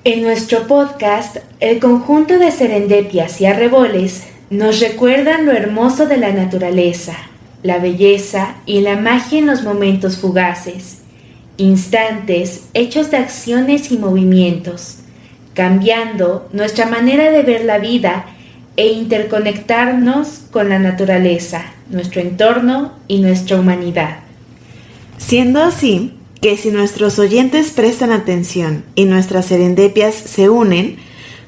En nuestro podcast, el conjunto de serendepias y arreboles nos recuerdan lo hermoso de la naturaleza, la belleza y la magia en los momentos fugaces, instantes hechos de acciones y movimientos, cambiando nuestra manera de ver la vida e interconectarnos con la naturaleza, nuestro entorno y nuestra humanidad. Siendo así, que si nuestros oyentes prestan atención y nuestras serendepias se unen,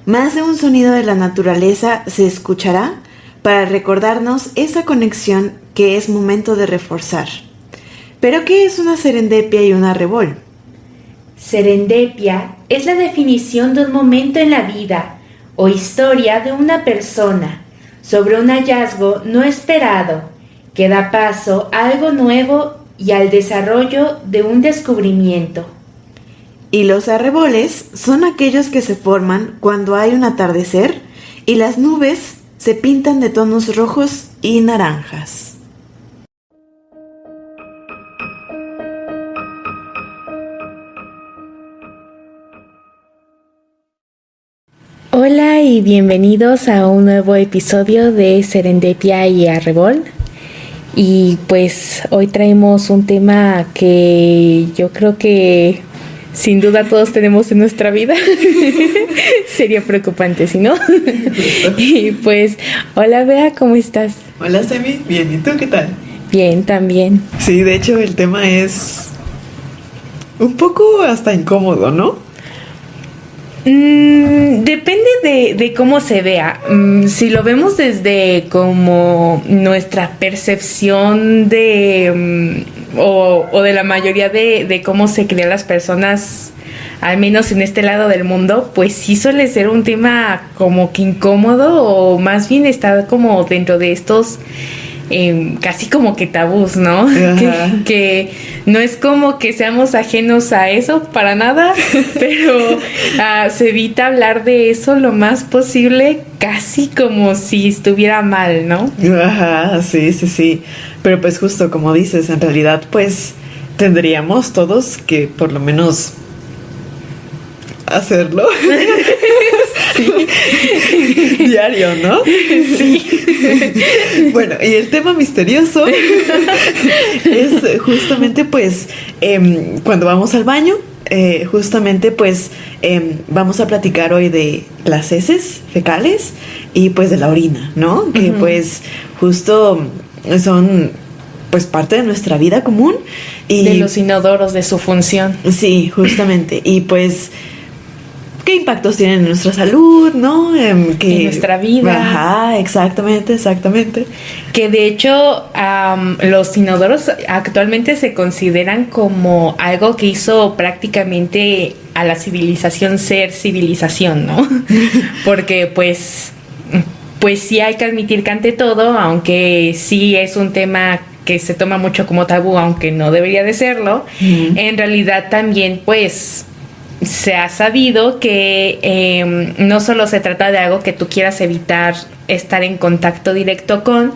más de un sonido de la naturaleza se escuchará para recordarnos esa conexión que es momento de reforzar. ¿Pero qué es una serendipia y un arrebol? Serendipia es la definición de un momento en la vida o historia de una persona sobre un hallazgo no esperado que da paso a algo nuevo y al desarrollo de un descubrimiento. Y los arreboles son aquellos que se forman cuando hay un atardecer y las nubes se pintan de tonos rojos y naranjas. Hola y bienvenidos a un nuevo episodio de Serendipia y Arrebol. Y pues hoy traemos un tema que yo creo que sin duda todos tenemos en nuestra vida. Sería preocupante si no. Y pues, hola Bea, ¿cómo estás? Hola Semi, bien, ¿y tú qué tal? Bien, también. Sí, de hecho el tema es un poco hasta incómodo, ¿no? Depende de cómo se vea. Si lo vemos desde como nuestra percepción de o de la mayoría de cómo se crean las personas, al menos en este lado del mundo, pues sí suele ser un tema como que incómodo, o más bien está como dentro de estos casi como que tabús, ¿no? Que no es como que seamos ajenos a eso para nada, pero se evita hablar de eso lo más posible, casi como si estuviera mal, ¿no? Ajá, sí. Pero pues justo como dices, en realidad pues tendríamos todos que por lo menos hacerlo. Sí. Diario, ¿no? Sí. Bueno, y el tema misterioso es justamente pues cuando vamos al baño, justamente pues vamos a platicar hoy de las heces fecales y pues de la orina, ¿no? Que pues justo son pues parte de nuestra vida común y de los inodoros, de su función. Sí, justamente. Y pues ¿qué impactos tienen en nuestra salud, no? En nuestra vida. Ajá, exactamente. Que de hecho los inodoros actualmente se consideran como algo que hizo prácticamente a la civilización ser civilización, ¿no? Porque pues sí hay que admitir que ante todo, aunque sí es un tema que se toma mucho como tabú, aunque no debería de serlo, en realidad también pues se ha sabido que no solo se trata de algo que tú quieras evitar estar en contacto directo con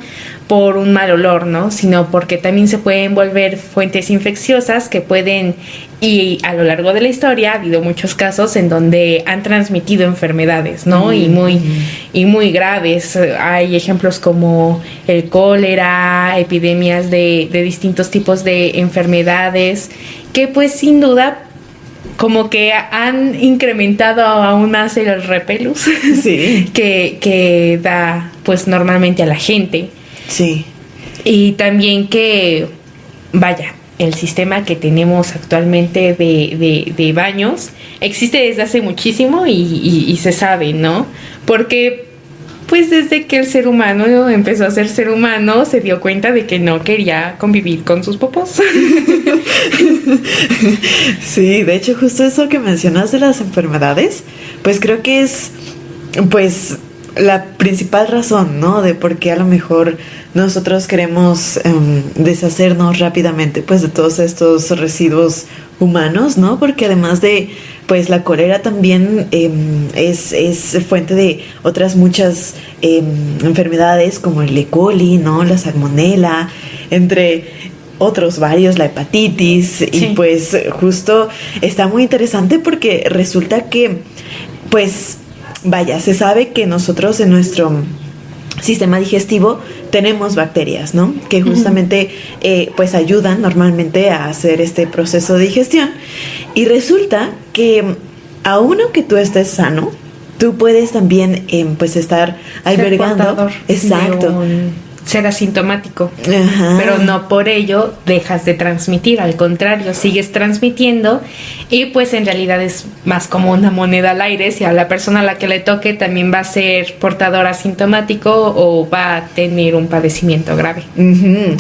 por un mal olor, ¿no? Sino porque también se pueden volver fuentes infecciosas que pueden, y a lo largo de la historia ha habido muchos casos en donde han transmitido enfermedades, ¿no? Y muy graves. Hay ejemplos como el cólera, epidemias de distintos tipos de enfermedades que pues sin duda como que han incrementado aún más el repelús sí. que da pues normalmente a la gente. Sí. Y también que, vaya, el sistema que tenemos actualmente de baños existe desde hace muchísimo y se sabe, ¿no? Porque pues desde que el ser humano empezó a ser ser humano, se dio cuenta de que no quería convivir con sus popós. Sí, de hecho justo eso que mencionas de las enfermedades, pues creo que es pues la principal razón, ¿no? De por qué a lo mejor nosotros queremos deshacernos rápidamente pues de todos estos residuos humanos, ¿no? Porque además de pues la cólera también es fuente de otras muchas enfermedades como el E. coli, ¿no? La salmonela, entre otros varios, la hepatitis. Sí. Y pues justo está muy interesante porque resulta que pues vaya, se sabe que nosotros en nuestro sistema digestivo tenemos bacterias, ¿no? Que justamente pues ayudan normalmente a hacer este proceso de digestión. Y resulta que aun aunque tú estés sano, tú puedes también pues estar albergando. Exacto. Ser asintomático. Ajá. Pero no por ello dejas de transmitir, al contrario, sigues transmitiendo y pues en realidad es más como una moneda al aire. Si a la persona a la que le toque también va a ser portador asintomático o va a tener un padecimiento grave. Uh-huh.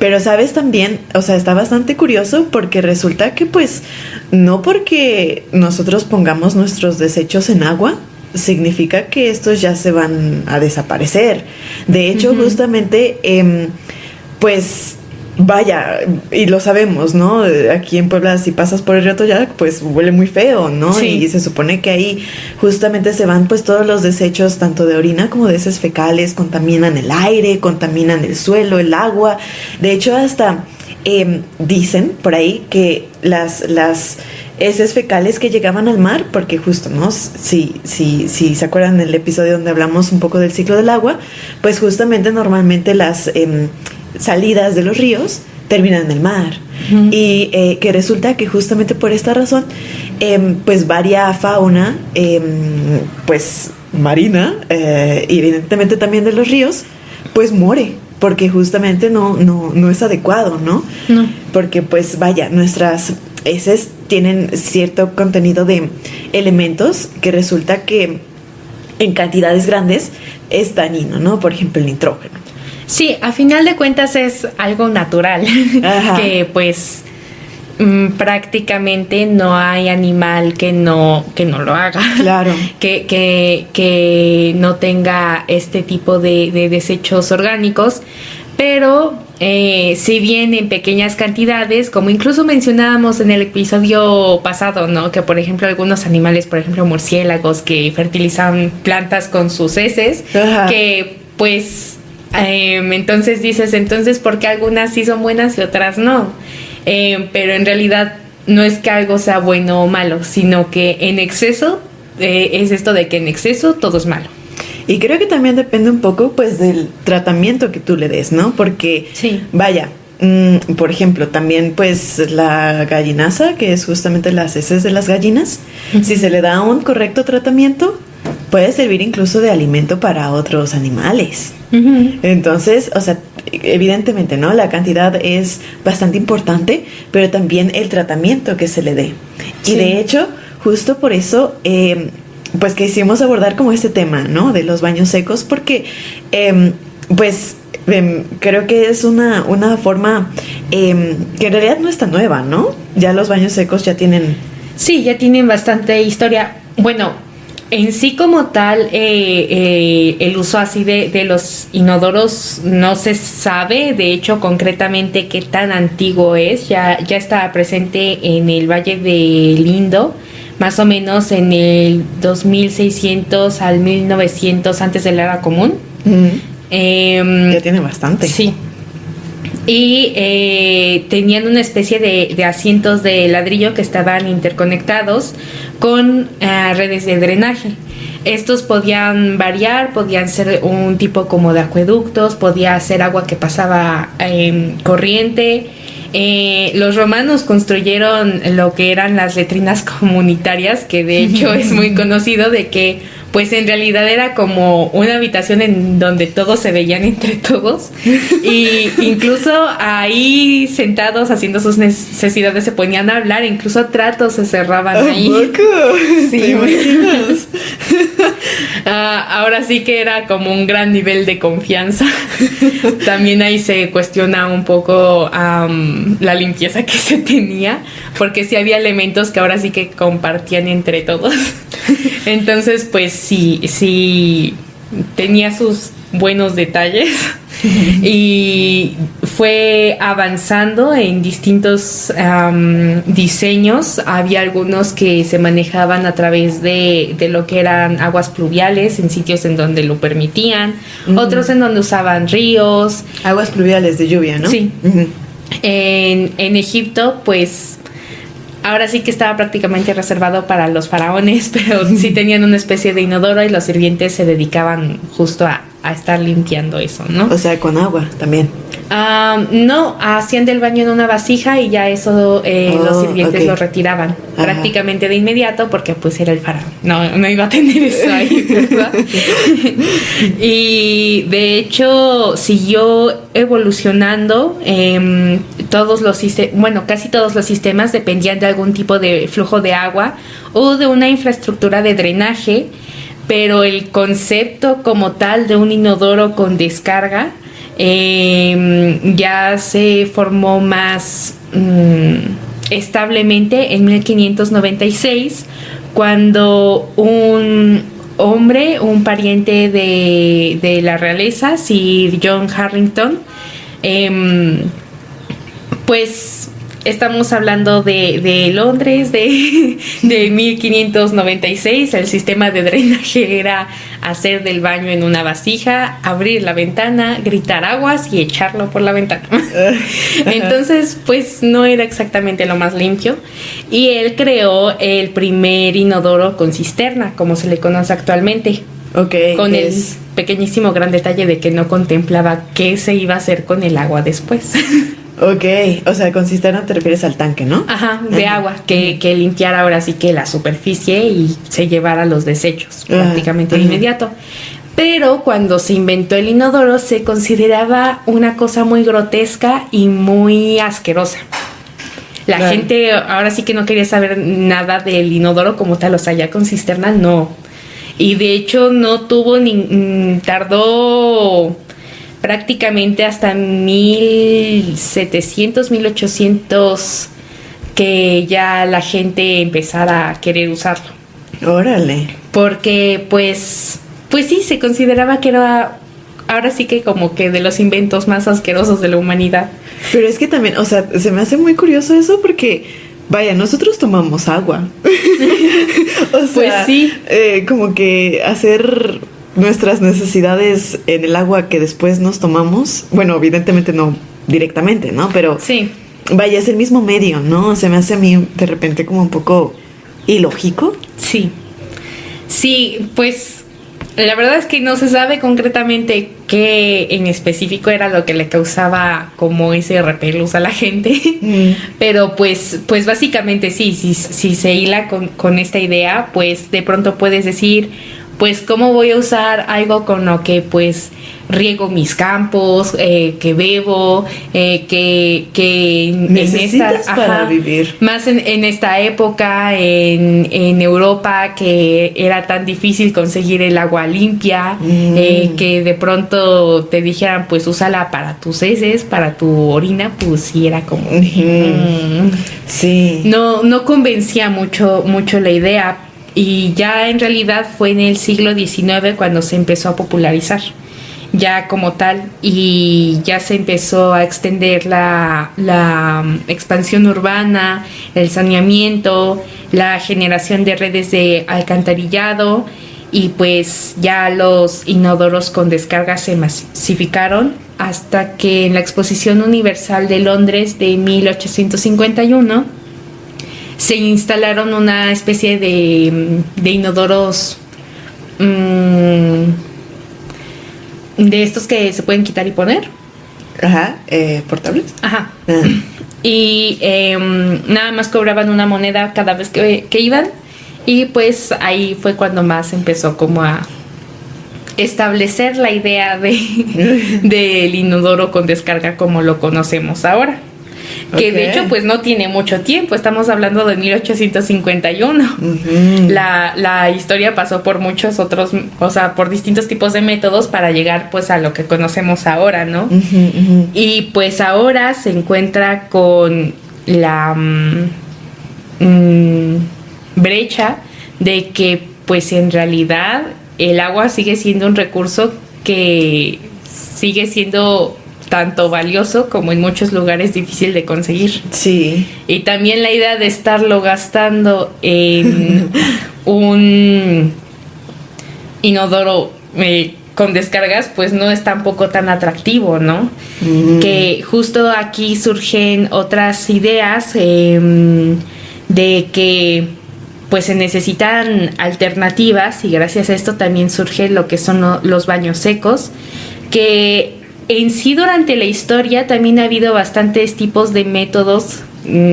Pero sabes también, o sea, está bastante curioso porque resulta que pues no porque nosotros pongamos nuestros desechos en agua significa que estos ya se van a desaparecer. De hecho, justamente, pues vaya, y lo sabemos, ¿no? Aquí en Puebla, si pasas por el río Toyac, pues huele muy feo, ¿no? Sí. Y se supone que ahí justamente se van pues todos los desechos, tanto de orina como de heces fecales, contaminan el aire, contaminan el suelo, el agua. De hecho, hasta dicen por ahí que las heces fecales que llegaban al mar, porque justo, ¿no? Si se acuerdan del episodio donde hablamos un poco del ciclo del agua, pues justamente normalmente las salidas de los ríos terminan en el mar. Uh-huh. Y que resulta que justamente por esta razón, pues varia fauna, pues marina, y evidentemente también de los ríos, pues muere. Porque justamente no es adecuado, ¿no? No. Porque pues vaya, nuestras heces tienen cierto contenido de elementos que resulta que en cantidades grandes es dañino, ¿no? Por ejemplo, el nitrógeno. Sí, a final de cuentas es algo natural. Ajá. Que pues prácticamente no hay animal que no lo haga. Claro. que no tenga este tipo de desechos orgánicos, pero si bien en pequeñas cantidades, como incluso mencionábamos en el episodio pasado, ¿no? Que por ejemplo algunos animales, por ejemplo murciélagos, que fertilizan plantas con sus heces. Ajá. Que pues entonces dices, ¿por qué algunas sí son buenas y otras no? Pero en realidad no es que algo sea bueno o malo, sino que en exceso, es esto de que en exceso todo es malo. Y creo que también depende un poco pues del tratamiento que tú le des, ¿no? Porque, sí. Vaya, por ejemplo, también pues la gallinaza, que es justamente las heces de las gallinas, uh-huh. Si se le da un correcto tratamiento, puede servir incluso de alimento para otros animales. Uh-huh. Entonces, o sea, evidentemente, ¿no? La cantidad es bastante importante, pero también el tratamiento que se le dé. Sí. Y de hecho, justo por eso, pues quisimos abordar como este tema, ¿no? De los baños secos, porque, pues, creo que es una forma que en realidad no es tan nueva, ¿no? Ya los baños secos ya tienen... Sí, ya tienen bastante historia. Bueno, en sí como tal, el uso así de los inodoros no se sabe, de hecho concretamente qué tan antiguo es, ya está presente en el Valle del Indo, más o menos en el 2600 al 1900 antes de la era común. Ya tiene bastante. Sí. Y tenían una especie de asientos de ladrillo que estaban interconectados con redes de drenaje. Estos podían variar, podían ser un tipo como de acueductos, podía ser agua que pasaba corriente. Los romanos construyeron lo que eran las letrinas comunitarias, que de hecho es muy conocido de que pues en realidad era como una habitación en donde todos se veían entre todos y incluso ahí sentados haciendo sus necesidades se ponían a hablar, incluso tratos se cerraban ahí. Sí, ¿te imaginas? Ahora sí que era como un gran nivel de confianza. También ahí se cuestiona un poco la limpieza que se tenía, porque sí había elementos que ahora sí que compartían entre todos. Entonces pues sí tenía sus buenos detalles y fue avanzando en distintos diseños. Había algunos que se manejaban a través de lo que eran aguas pluviales en sitios en donde lo permitían, uh-huh. Otros en donde usaban ríos. Aguas pluviales de lluvia, ¿no? Sí. Uh-huh. En Egipto pues ahora sí que estaba prácticamente reservado para los faraones, pero sí tenían una especie de inodoro y los sirvientes se dedicaban justo a estar limpiando eso, ¿no? O sea, con agua también. No, hacían del baño en una vasija y ya eso los sirvientes lo retiraban prácticamente de inmediato porque pues era el faraón. No iba a tener eso ahí, ¿verdad? Y de hecho siguió evolucionando. Casi todos los sistemas dependían de algún tipo de flujo de agua o de una infraestructura de drenaje, pero el concepto como tal de un inodoro con descarga ya se formó más establemente en 1596, cuando un hombre, un pariente de la realeza, Sir John Harrington, pues estamos hablando de Londres, de 1596. El sistema de drenaje era hacer del baño en una vasija, abrir la ventana, gritar aguas y echarlo por la ventana. Entonces, pues no era exactamente lo más limpio. Y él creó el primer inodoro con cisterna, como se le conoce actualmente. Con el pequeñísimo gran detalle de que no contemplaba qué se iba a hacer con el agua después. Ok, o sea, con cisterna te refieres al tanque, ¿no? Ajá, de agua, que limpiara ahora sí que la superficie y se llevara los desechos prácticamente de inmediato. Pero cuando se inventó el inodoro se consideraba una cosa muy grotesca y muy asquerosa. La gente ahora sí que no quería saber nada del inodoro como tal, o sea, ya con cisterna no. Y de hecho no tuvo tardó prácticamente hasta 1700, 1800 que ya la gente empezara a querer usarlo. Órale. Porque pues sí, se consideraba que era ahora sí que como que de los inventos más asquerosos de la humanidad. Pero es que también, o sea, se me hace muy curioso eso porque, vaya, nosotros tomamos agua. O sea, pues sí. Como que hacer nuestras necesidades en el agua que después nos tomamos, bueno, evidentemente no directamente, ¿no? Pero sí, vaya, es el mismo medio, ¿no? Se me hace a mí de repente como un poco ilógico. Sí, pues la verdad es que no se sabe concretamente qué en específico era lo que le causaba como ese repelús a la gente, pero pues básicamente sí, si se hila con esta idea, pues de pronto puedes decir, pues cómo voy a usar algo con lo que pues riego mis campos, que bebo, que necesitas para vivir. Más en esta época en Europa, que era tan difícil conseguir el agua limpia, que de pronto te dijeran pues úsala para tus heces, para tu orina, pues sí era como sí, no convencía mucho la idea. Y ya en realidad fue en el siglo XIX cuando se empezó a popularizar ya como tal, y ya se empezó a extender la expansión urbana, el saneamiento, la generación de redes de alcantarillado, y pues ya los inodoros con descarga se masificaron hasta que en la Exposición Universal de Londres de 1851 se instalaron una especie de inodoros de estos que se pueden quitar y poner. Ajá, portables. Ajá. Y nada más cobraban una moneda cada vez que iban, y pues ahí fue cuando más empezó como a establecer la idea del inodoro con descarga como lo conocemos ahora. Que de hecho pues no tiene mucho tiempo, estamos hablando de 1851. La historia pasó por muchos otros, o sea, por distintos tipos de métodos para llegar pues a lo que conocemos ahora, ¿no? Y pues ahora se encuentra con la brecha de que pues en realidad el agua sigue siendo un recurso que sigue siendo tanto valioso como en muchos lugares difícil de conseguir. Sí. Y también la idea de estarlo gastando en un inodoro con descargas, pues no es tampoco tan atractivo, ¿no? Que justo aquí surgen otras ideas de que pues se necesitan alternativas, y gracias a esto también surge lo que son los baños secos, que en sí durante la historia también ha habido bastantes tipos de métodos,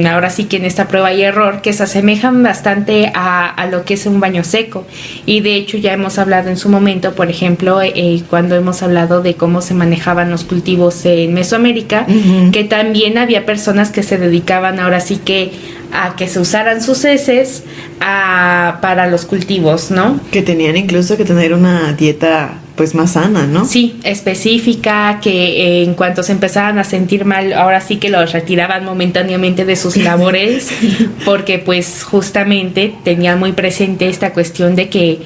ahora sí que en esta prueba y error, que se asemejan bastante a lo que es un baño seco. Y de hecho ya hemos hablado en su momento, por ejemplo, cuando hemos hablado de cómo se manejaban los cultivos en Mesoamérica, que también había personas que se dedicaban ahora sí que a que se usaran sus heces para los cultivos, ¿no? Que tenían incluso que tener una dieta pues más sana, ¿no? Sí, específica, que en cuanto se empezaban a sentir mal, ahora sí que los retiraban momentáneamente de sus labores, porque pues justamente tenían muy presente esta cuestión de que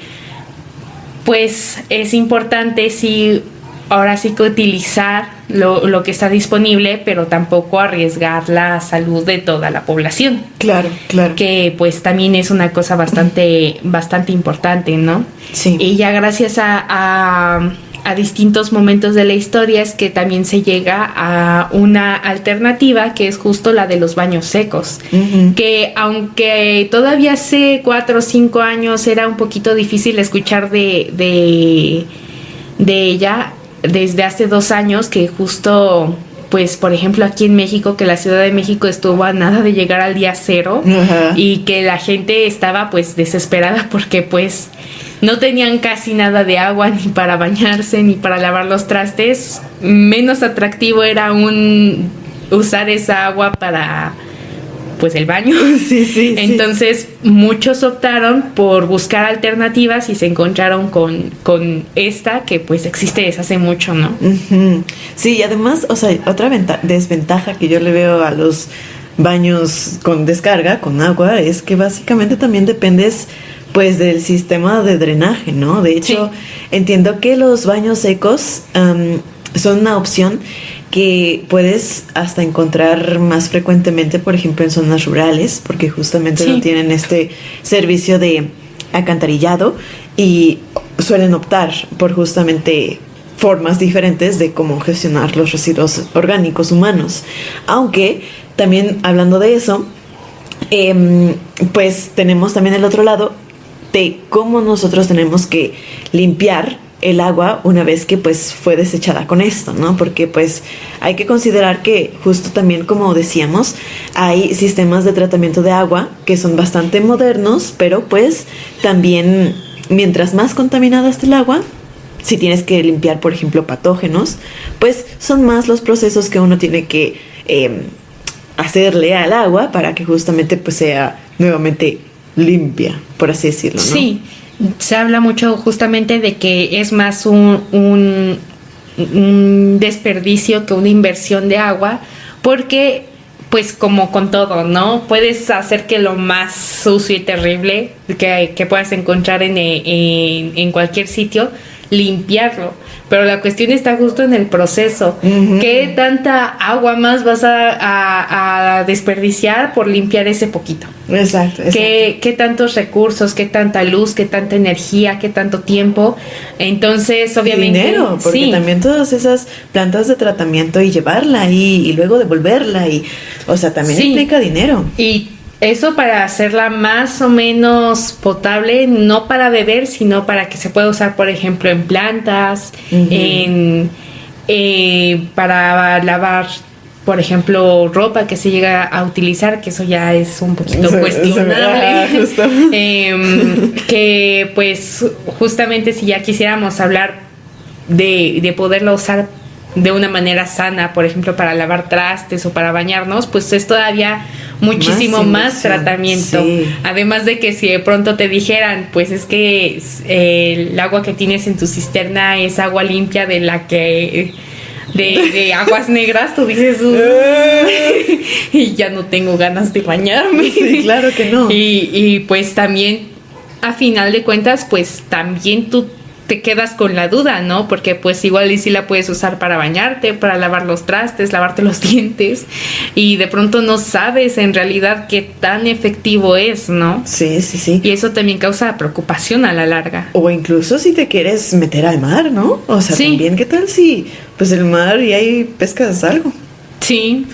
pues es importante sí, ahora sí que utilizar lo que está disponible, pero tampoco arriesgar la salud de toda la población. Claro, claro. Que pues también es una cosa bastante importante, ¿no? Sí. Y ya gracias a distintos momentos de la historia es que también se llega a una alternativa que es justo la de los baños secos. Que aunque todavía hace 4 o 5 años era un poquito difícil escuchar de ella, desde hace 2 años que justo, pues por ejemplo aquí en México, que la Ciudad de México estuvo a nada de llegar al día 0, y que la gente estaba pues desesperada porque pues no tenían casi nada de agua ni para bañarse ni para lavar los trastes. Menos atractivo era usar esa agua para pues el baño. Sí. Entonces muchos optaron por buscar alternativas y se encontraron con esta que pues existe desde hace mucho, ¿no? Sí, y además, o sea, otra desventaja que yo le veo a los baños con descarga, con agua, es que básicamente también dependes pues del sistema de drenaje, ¿no? De hecho, entiendo que los baños secos son una opción que puedes hasta encontrar más frecuentemente, por ejemplo, en zonas rurales, porque justamente no tienen este servicio de alcantarillado y suelen optar por justamente formas diferentes de cómo gestionar los residuos orgánicos humanos. Aunque también hablando de eso, pues tenemos también el otro lado de cómo nosotros tenemos que limpiar el agua una vez que pues fue desechada con esto, ¿no? Porque pues hay que considerar que justo también, como decíamos, hay sistemas de tratamiento de agua que son bastante modernos, pero pues también mientras más contaminada esté el agua, si tienes que limpiar, por ejemplo, patógenos, pues son más los procesos que uno tiene que hacerle al agua para que justamente pues sea nuevamente limpia, por así decirlo, ¿no? Sí. Se habla mucho justamente de que es más un desperdicio que una inversión de agua, porque pues como con todo, ¿no? Puedes hacer que lo más sucio y terrible que puedas encontrar en cualquier sitio, limpiarlo. Pero la cuestión está justo en el proceso. ¿Qué tanta agua más vas a desperdiciar por limpiar ese poquito? Exacto. ¿Qué tantos recursos, qué tanta luz, qué tanta energía, qué tanto tiempo? Entonces, obviamente... dinero, porque también todas esas plantas de tratamiento y llevarla ahí y luego devolverla y... O sea, también implica dinero. Y eso para hacerla más o menos potable, no para beber, sino para que se pueda usar, por ejemplo, en plantas, para lavar, por ejemplo, ropa que se llega a utilizar, que eso ya es un poquito cuestionable. Que pues justamente si ya quisiéramos hablar de poderlo usar de una manera sana, por ejemplo, para lavar trastes o para bañarnos, pues es todavía muchísimo más tratamiento. Además de que si de pronto te dijeran, pues es que el agua que tienes en tu cisterna es agua limpia de la que... De aguas negras, tú dices y ya no tengo ganas de bañarme. Sí, claro que no. Y pues también, a final de cuentas, pues también tú te quedas con la duda, ¿no? Porque pues igual y sí la puedes usar para bañarte, para lavar los trastes, lavarte los dientes, y de pronto no sabes en realidad qué tan efectivo es, ¿no? Sí. Y eso también causa preocupación a la larga. O incluso si te quieres meter al mar, ¿no? O sea, también, ¿qué tal si pues el mar y ahí pescas algo? Sí.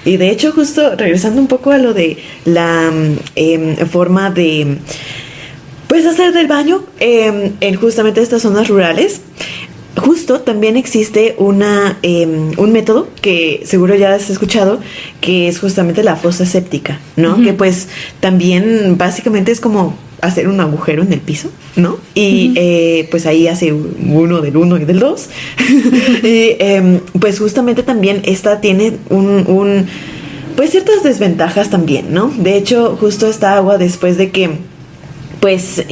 Y de hecho, justo regresando un poco a lo de la forma de pues hacer del baño en justamente estas zonas rurales. Justo también existe un método que seguro ya has escuchado, que es justamente la fosa séptica, ¿no? Uh-huh. Que pues también básicamente es como hacer un agujero en el piso, ¿no? Y uh-huh. Pues ahí hace uno del 1 y del 2. Y pues justamente también esta tiene pues ciertas desventajas también, ¿no? De hecho, justo esta agua, después de que pues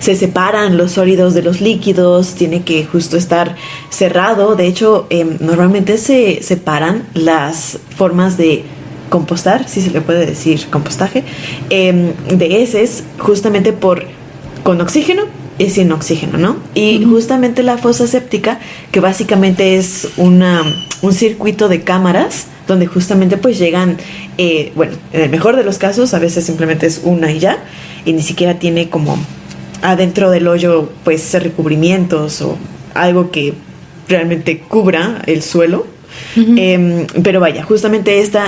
se separan los sólidos de los líquidos, tiene que justo estar cerrado. De hecho, normalmente se separan las formas de compostar, si se le puede decir compostaje, de heces, justamente con oxígeno y sin oxígeno, ¿no? Y justamente la fosa séptica, que básicamente es un circuito de cámaras, donde justamente pues llegan, bueno, en el mejor de los casos, a veces simplemente es una y ya, y ni siquiera tiene como adentro del hoyo pues recubrimientos o algo que realmente cubra el suelo. Uh-huh. Pero vaya, justamente este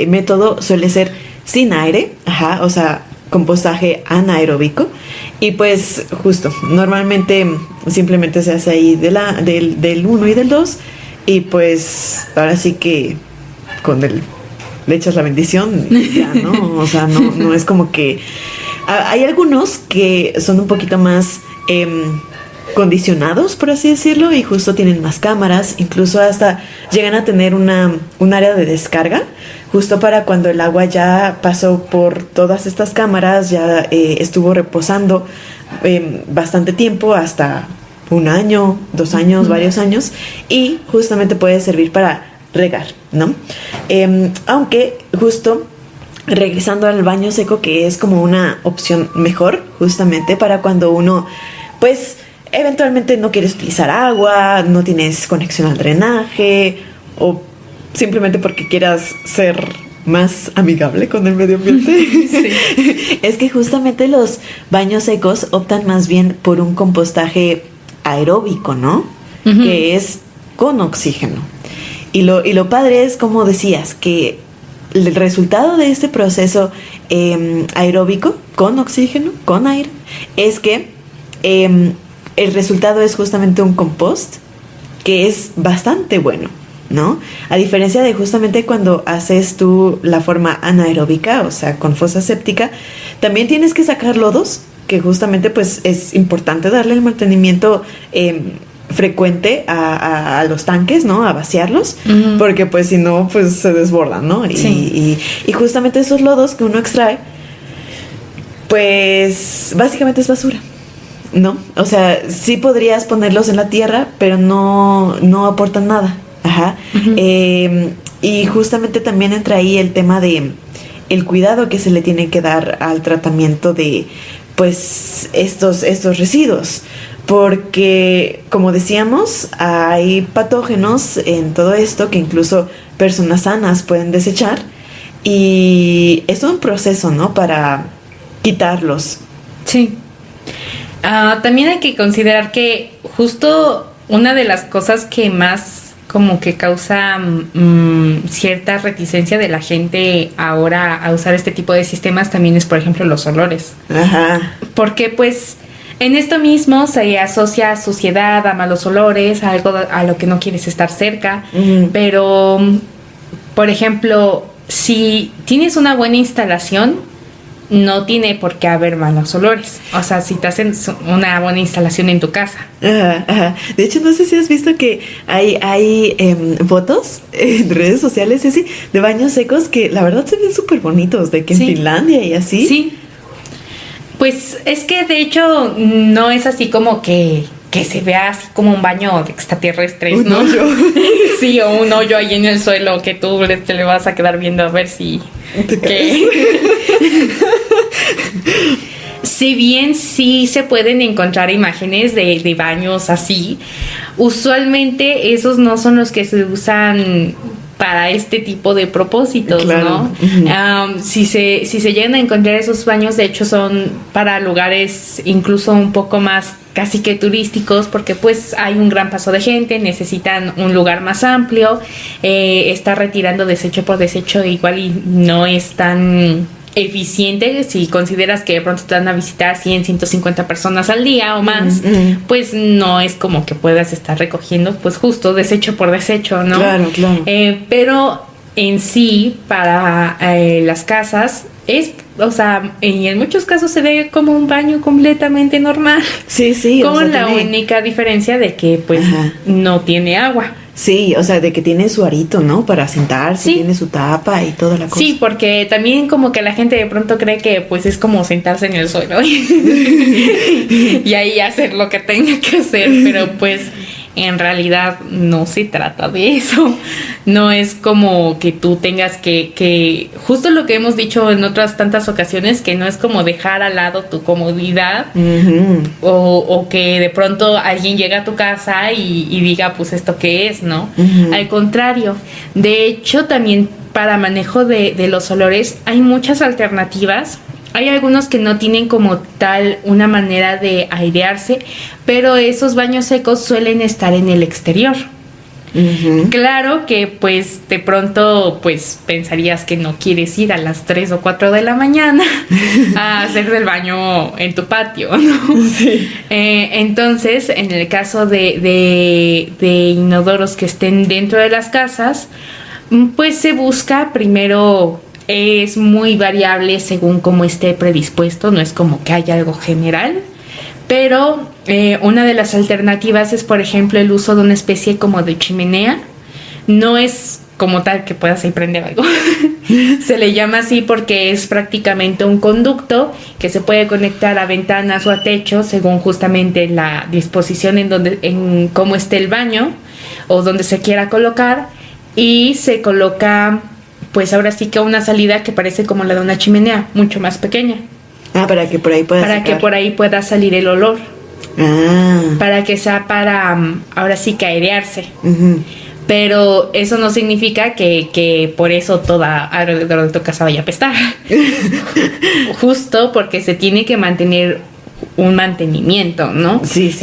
método suele ser sin aire, o sea, compostaje anaeróbico, y pues justo, normalmente simplemente se hace ahí del 1 y del 2, y pues ahora sí que le echas la bendición, ya, ¿no? O sea, no es como que... Hay algunos que son un poquito más condicionados, por así decirlo, y justo tienen más cámaras, incluso hasta llegan a tener un área de descarga, justo para cuando el agua ya pasó por todas estas cámaras, ya estuvo reposando bastante tiempo, hasta 1 año, 2 años, varios años, y justamente puede servir para regar, ¿no? Aunque justo regresando al baño seco, que es como una opción mejor justamente para cuando uno pues eventualmente no quieres utilizar agua, no tienes conexión al drenaje, o simplemente porque quieras ser más amigable con el medio ambiente. Sí. Es que justamente los baños secos optan más bien por un compostaje aeróbico, ¿no? Uh-huh. Que es con oxígeno. Y lo padre es, como decías, que el resultado de este proceso aeróbico con oxígeno, con aire, es que el resultado es justamente un compost que es bastante bueno, ¿no? A diferencia de justamente cuando haces tú la forma anaeróbica, o sea, con fosa séptica, también tienes que sacar lodos, que justamente pues es importante darle el mantenimiento frecuente a los tanques, ¿no? A vaciarlos, uh-huh. Porque pues si no, pues se desbordan, ¿no? Sí. Y justamente esos lodos que uno extrae, pues básicamente es basura, ¿no? O sea, sí podrías ponerlos en la tierra, pero no aportan nada. Ajá. Uh-huh. Y justamente también entra ahí el tema de el cuidado que se le tiene que dar al tratamiento de pues estos residuos. Porque, como decíamos, hay patógenos en todo esto que incluso personas sanas pueden desechar, y es un proceso, ¿no? Para quitarlos. Sí. También hay que considerar que justo una de las cosas que más como que causa cierta reticencia de la gente ahora a usar este tipo de sistemas también es, por ejemplo, los olores. Ajá. Porque pues en esto mismo se asocia a suciedad, a malos olores, a algo a lo que no quieres estar cerca. Uh-huh. Pero, por ejemplo, si tienes una buena instalación, no tiene por qué haber malos olores. O sea, si te hacen una buena instalación en tu casa. Ajá, ajá. De hecho, no sé si has visto que hay fotos en redes sociales así, de baños secos que la verdad se ven súper bonitos, de que en Finlandia y así. Sí. Pues es que de hecho no es así como que se vea así como un baño de extraterrestres, ¿no? Un hoyo. Sí, o un hoyo ahí en el suelo que tú te le vas a quedar viendo a ver si... ¿Te caes? Si bien sí se pueden encontrar imágenes de baños así, usualmente esos no son los que se usan para este tipo de propósitos, claro. ¿no? Si se llegan a encontrar esos baños, de hecho son para lugares incluso un poco más casi que turísticos, porque pues hay un gran paso de gente, necesitan un lugar más amplio, estar retirando desecho por desecho igual y no es tan eficiente si consideras que de pronto te van a visitar 150 personas al día o más, pues no es como que puedas estar recogiendo pues justo desecho por desecho, ¿no? Claro. Pero en sí, para las casas o sea, en muchos casos se ve como un baño completamente normal. Sí. Con la única diferencia de que pues no tiene agua. Sí, o sea, de que tiene su arito, ¿no? Para sentarse, sí. Tiene su tapa y toda la cosa. Sí, porque también como que la gente de pronto cree que pues es como sentarse en el suelo y ahí hacer lo que tenga que hacer, pero pues en realidad no se trata de eso. No es como que tú tengas que justo lo que hemos dicho en otras tantas ocasiones, que no es como dejar al lado tu comodidad o que de pronto alguien llega a tu casa y diga pues esto qué es, ¿no? Al contrario, de hecho también para manejo de los olores hay muchas alternativas. Hay algunos que no tienen como tal una manera de airearse, pero esos baños secos suelen estar en el exterior. Claro que pues de pronto pues pensarías que no quieres ir a las 3 o 4 de la mañana a hacer del baño en tu patio, ¿no? Sí. Entonces, en el caso de inodoros que estén dentro de las casas, pues se busca primero. Es muy variable según cómo esté predispuesto, no es como que haya algo general, pero una de las alternativas es, por ejemplo, el uso de una especie como de chimenea. No es como tal que puedas ahí prender algo. Se le llama así porque es prácticamente un conducto que se puede conectar a ventanas o a techos según justamente la disposición en cómo esté el baño o donde se quiera colocar, y se coloca pues ahora sí que una salida que parece como la de una chimenea, mucho más pequeña. Para que por ahí pueda salir el olor. Para que sea para ahora sí que airearse. Pero eso no significa que por eso toda alrededor de tu casa vaya a apestar. Justo porque se tiene que mantener un mantenimiento, ¿no? Sí.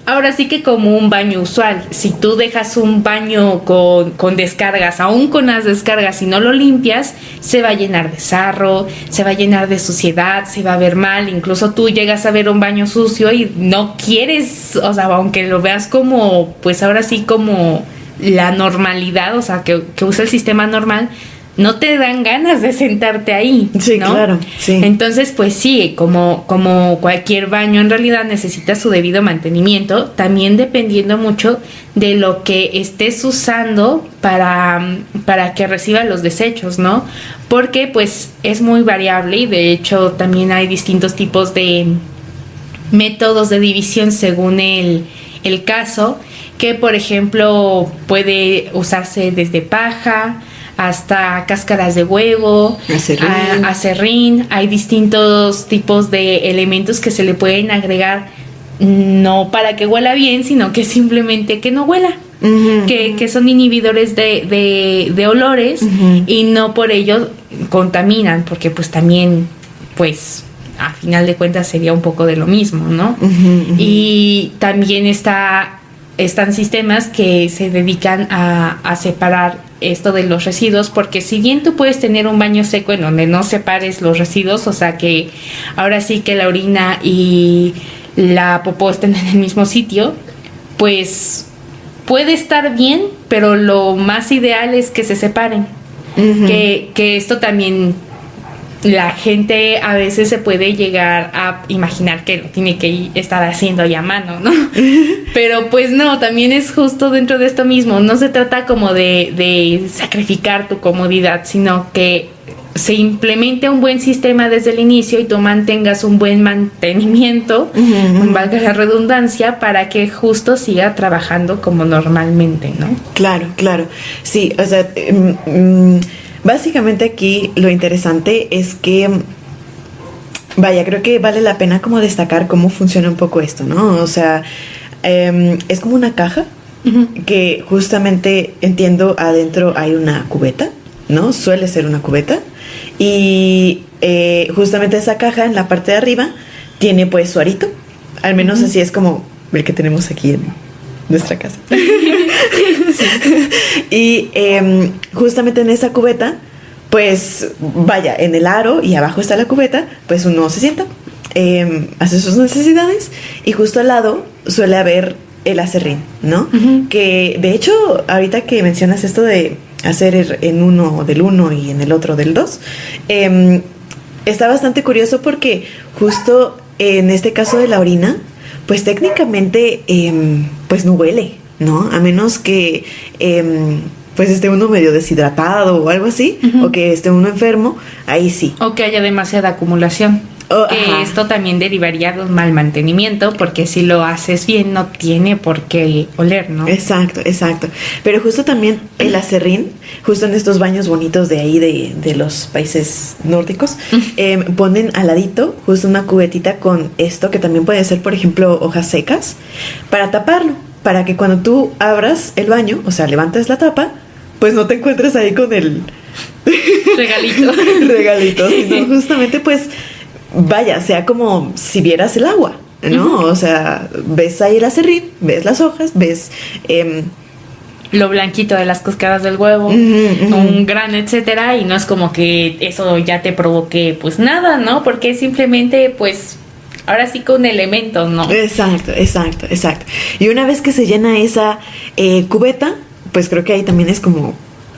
Ahora sí que como un baño usual, si tú dejas un baño con descargas, aún con las descargas, y no lo limpias, se va a llenar de sarro, se va a llenar de suciedad, se va a ver mal. Incluso tú llegas a ver un baño sucio y no quieres, o sea, aunque lo veas como, pues ahora sí como la normalidad, o sea, que usa el sistema normal, no te dan ganas de sentarte ahí, sí, ¿no? Claro, sí. Entonces, pues sí, como cualquier baño en realidad necesita su debido mantenimiento, también dependiendo mucho de lo que estés usando para que reciba los desechos, ¿no? Porque pues es muy variable y de hecho también hay distintos tipos de métodos de división según el caso, que por ejemplo puede usarse desde paja hasta cáscaras de huevo, acerrín. Hay distintos tipos de elementos que se le pueden agregar, no para que huela bien, sino que simplemente que no huela. Que son inhibidores de olores y no por ello contaminan, porque pues también pues a final de cuentas sería un poco de lo mismo, ¿no? Y también están sistemas que se dedican a separar esto de los residuos, porque si bien tú puedes tener un baño seco en donde no separes los residuos, o sea que ahora sí que la orina y la popó estén en el mismo sitio, pues puede estar bien, pero lo más ideal es que se separen. Que esto también la gente a veces se puede llegar a imaginar que lo tiene que estar haciendo ya a mano, ¿no? Pero pues no, también es justo dentro de esto mismo. No se trata como de sacrificar tu comodidad, sino que se implemente un buen sistema desde el inicio y tú mantengas un buen mantenimiento, valga la redundancia, para que justo siga trabajando como normalmente, ¿no? Claro. Sí, o sea, básicamente aquí lo interesante es que, vaya, creo que vale la pena como destacar cómo funciona un poco esto, ¿no? O sea, es como una caja que justamente entiendo adentro hay una cubeta, ¿no? Suele ser una cubeta. Y justamente esa caja en la parte de arriba tiene pues su arito. Al menos así es como el que tenemos aquí en nuestra casa. Y justamente en esa cubeta, pues vaya, en el aro y abajo está la cubeta, pues uno se sienta, hace sus necesidades y justo al lado suele haber el aserrín, ¿no? Que de hecho, ahorita que mencionas esto de hacer en uno del uno y en el otro del dos, está bastante curioso porque justo en este caso de la orina, pues técnicamente pues no huele, ¿no? A menos que pues esté uno medio deshidratado o algo así, o que esté uno enfermo, ahí sí. O que haya demasiada acumulación. Que esto también derivaría de un mal mantenimiento, porque si lo haces bien no tiene por qué oler, ¿no? Exacto, exacto. Pero justo también el aserrín, justo en estos baños bonitos de ahí de los países nórdicos, ponen al ladito justo una cubetita con esto, que también puede ser, por ejemplo, hojas secas, para taparlo, para que cuando tú abras el baño, o sea, levantes la tapa, pues no te encuentres ahí con el regalito, sino justamente pues vaya, sea como si vieras el agua, ¿no? O sea, ves ahí el aserrín, ves las hojas, ves lo blanquito de las cáscaras del huevo, un grano, etcétera, y no es como que eso ya te provoque pues nada, ¿no? Porque simplemente pues ahora sí que un elemento, ¿no? Exacto. Y una vez que se llena esa cubeta, pues creo que ahí también es como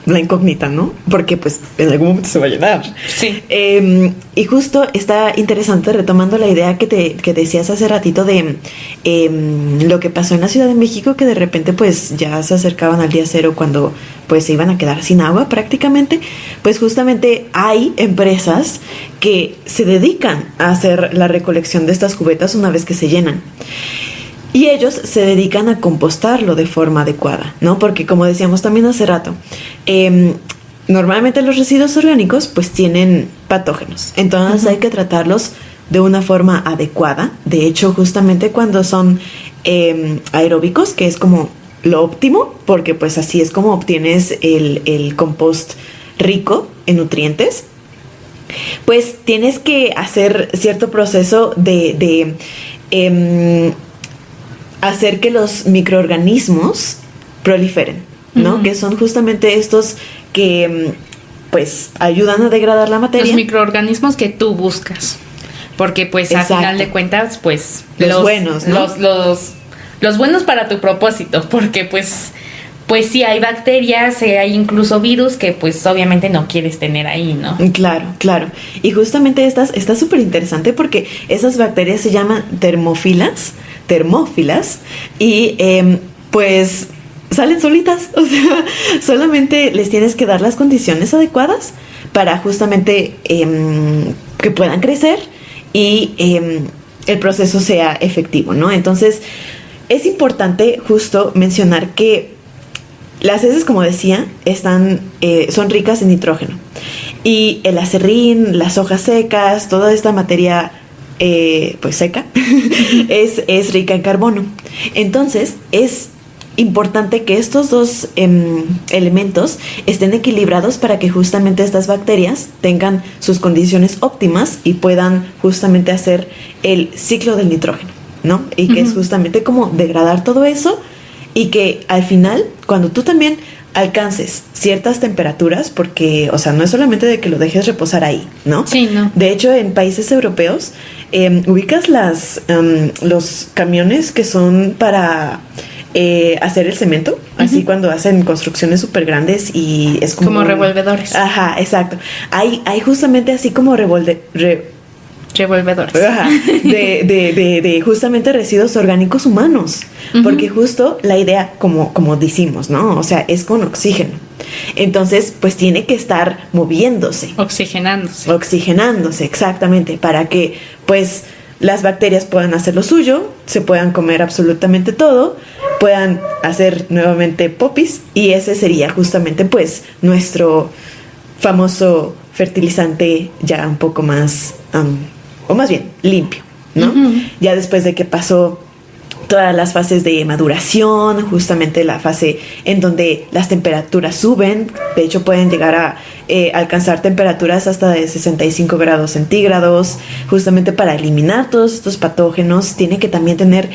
la incógnita, ¿no? Porque pues en algún momento se va a llenar. Sí. Y justo está interesante, retomando la idea que decías hace ratito de lo que pasó en la Ciudad de México, que de repente pues ya se acercaban al día cero cuando pues se iban a quedar sin agua prácticamente. Pues justamente hay empresas que se dedican a hacer la recolección de estas cubetas una vez que se llenan. Y ellos se dedican a compostarlo de forma adecuada, ¿no? Porque como decíamos también hace rato, normalmente los residuos orgánicos pues tienen patógenos. Entonces hay que tratarlos de una forma adecuada. De hecho, justamente cuando son aeróbicos, que es como lo óptimo, porque pues así es como obtienes el compost rico en nutrientes, pues tienes que hacer cierto proceso de hacer que los microorganismos proliferen, ¿no? Que son justamente estos que pues ayudan a degradar la materia. Los microorganismos que tú buscas. Porque pues a final de cuentas pues los buenos, ¿no? Los buenos para tu propósito, porque pues sí hay bacterias, hay incluso virus que pues obviamente no quieres tener ahí, ¿no? Claro. Y justamente está súper interesante porque esas bacterias se llaman termófilas y pues salen solitas, o sea, solamente les tienes que dar las condiciones adecuadas para justamente que puedan crecer y el proceso sea efectivo, ¿no? Entonces es importante justo mencionar que las heces, como decía, son ricas en nitrógeno. Y el aserrín, las hojas secas, toda esta materia pues seca, es rica en carbono. Entonces, es importante que estos dos elementos estén equilibrados para que justamente estas bacterias tengan sus condiciones óptimas y puedan justamente hacer el ciclo del nitrógeno, ¿no? Y que es justamente como degradar todo eso. Y que al final, cuando tú también alcances ciertas temperaturas, porque, o sea, no es solamente de que lo dejes reposar ahí, ¿no? Sí, no. De hecho, en países europeos, ubicas los camiones que son para hacer el cemento, así cuando hacen construcciones súper grandes y es como revolvedores. Ajá, exacto. Hay justamente así como revolvedores. Ajá, de justamente residuos orgánicos humanos. Porque justo la idea, como decimos, ¿no? O sea, es con oxígeno. Entonces, pues tiene que estar moviéndose. Oxigenándose, exactamente. Para que, pues, las bacterias puedan hacer lo suyo, se puedan comer absolutamente todo, puedan hacer nuevamente popis. Y ese sería justamente, pues, nuestro famoso fertilizante ya un poco más... o más bien limpio, ¿no? Ya después de que pasó todas las fases de maduración, justamente la fase en donde las temperaturas suben. De hecho, pueden llegar a alcanzar temperaturas hasta de 65 grados centígrados. Justamente para eliminar todos estos patógenos, tiene que también tener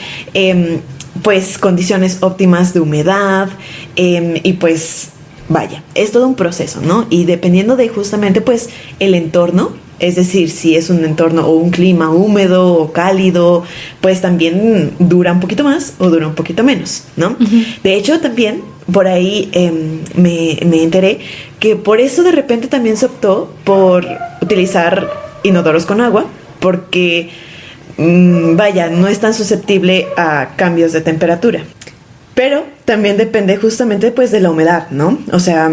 pues condiciones óptimas de humedad y pues vaya, es todo un proceso, ¿no? Y dependiendo de justamente pues el entorno, es decir, si es un entorno o un clima húmedo o cálido, pues también dura un poquito más o dura un poquito menos, ¿no? Uh-huh. De hecho, también por ahí me enteré que por eso de repente también se optó por utilizar inodoros con agua, porque vaya, no es tan susceptible a cambios de temperatura. Pero también depende justamente pues de la humedad, ¿no? O sea,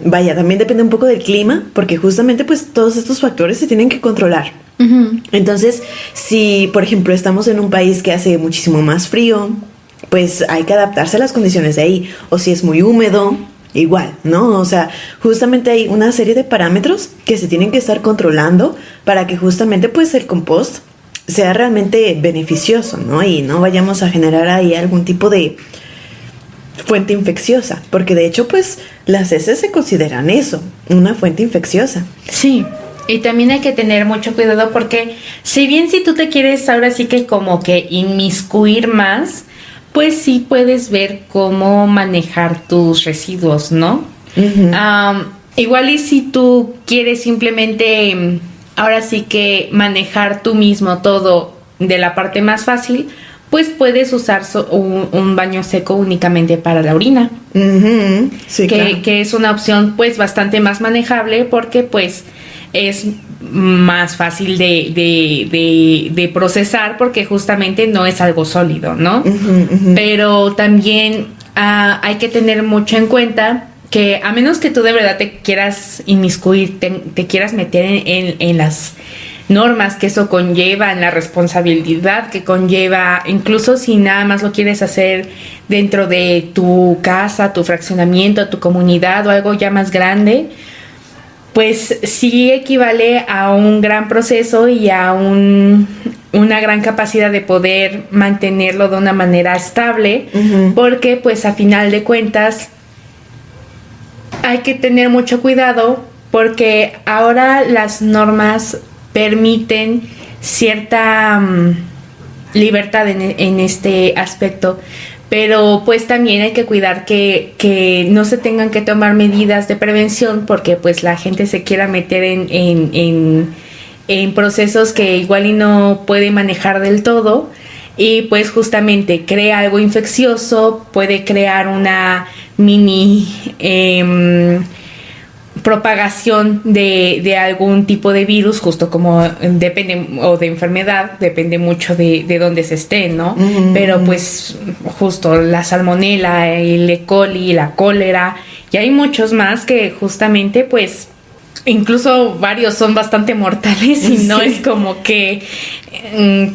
vaya, también depende un poco del clima, porque justamente pues todos estos factores se tienen que controlar. Uh-huh. Entonces, si por ejemplo estamos en un país que hace muchísimo más frío, pues hay que adaptarse a las condiciones de ahí. O si es muy húmedo, igual, ¿no? O sea, justamente hay una serie de parámetros que se tienen que estar controlando para que justamente pues el compost sea realmente beneficioso, ¿no? Y no vayamos a generar ahí algún tipo de fuente infecciosa, porque de hecho pues las heces se consideran eso, una fuente infecciosa. Sí, y también hay que tener mucho cuidado porque si bien si tú te quieres ahora sí que como que inmiscuir más, pues sí puedes ver cómo manejar tus residuos, ¿no? Uh-huh. Igual y si tú quieres simplemente ahora sí que manejar tú mismo todo de la parte más fácil, pues puedes usar un baño seco únicamente para la orina. Uh-huh. Sí, claro. Que es una opción pues bastante más manejable porque pues es más fácil de procesar porque justamente no es algo sólido, ¿no? Uh-huh, uh-huh. Pero también hay que tener mucho en cuenta que a menos que tú de verdad te quieras inmiscuir, te quieras meter en las normas que eso conlleva, en la responsabilidad que conlleva, incluso si nada más lo quieres hacer dentro de tu casa, tu fraccionamiento, tu comunidad o algo ya más grande, pues sí equivale a un gran proceso y a una gran capacidad de poder mantenerlo de una manera estable, uh-huh. Porque pues a final de cuentas hay que tener mucho cuidado porque ahora las normas permiten cierta libertad en este aspecto, pero pues también hay que cuidar que no se tengan que tomar medidas de prevención porque pues la gente se quiera meter en procesos que igual y no puede manejar del todo y pues justamente crea algo infeccioso, puede crear una mini propagación de algún tipo de virus, justo como depende, o de enfermedad, depende mucho de dónde se esté, ¿no? Uh-huh. Pero pues justo la salmonela, el E. coli, la cólera, y hay muchos más que justamente pues incluso varios son bastante mortales y no es como que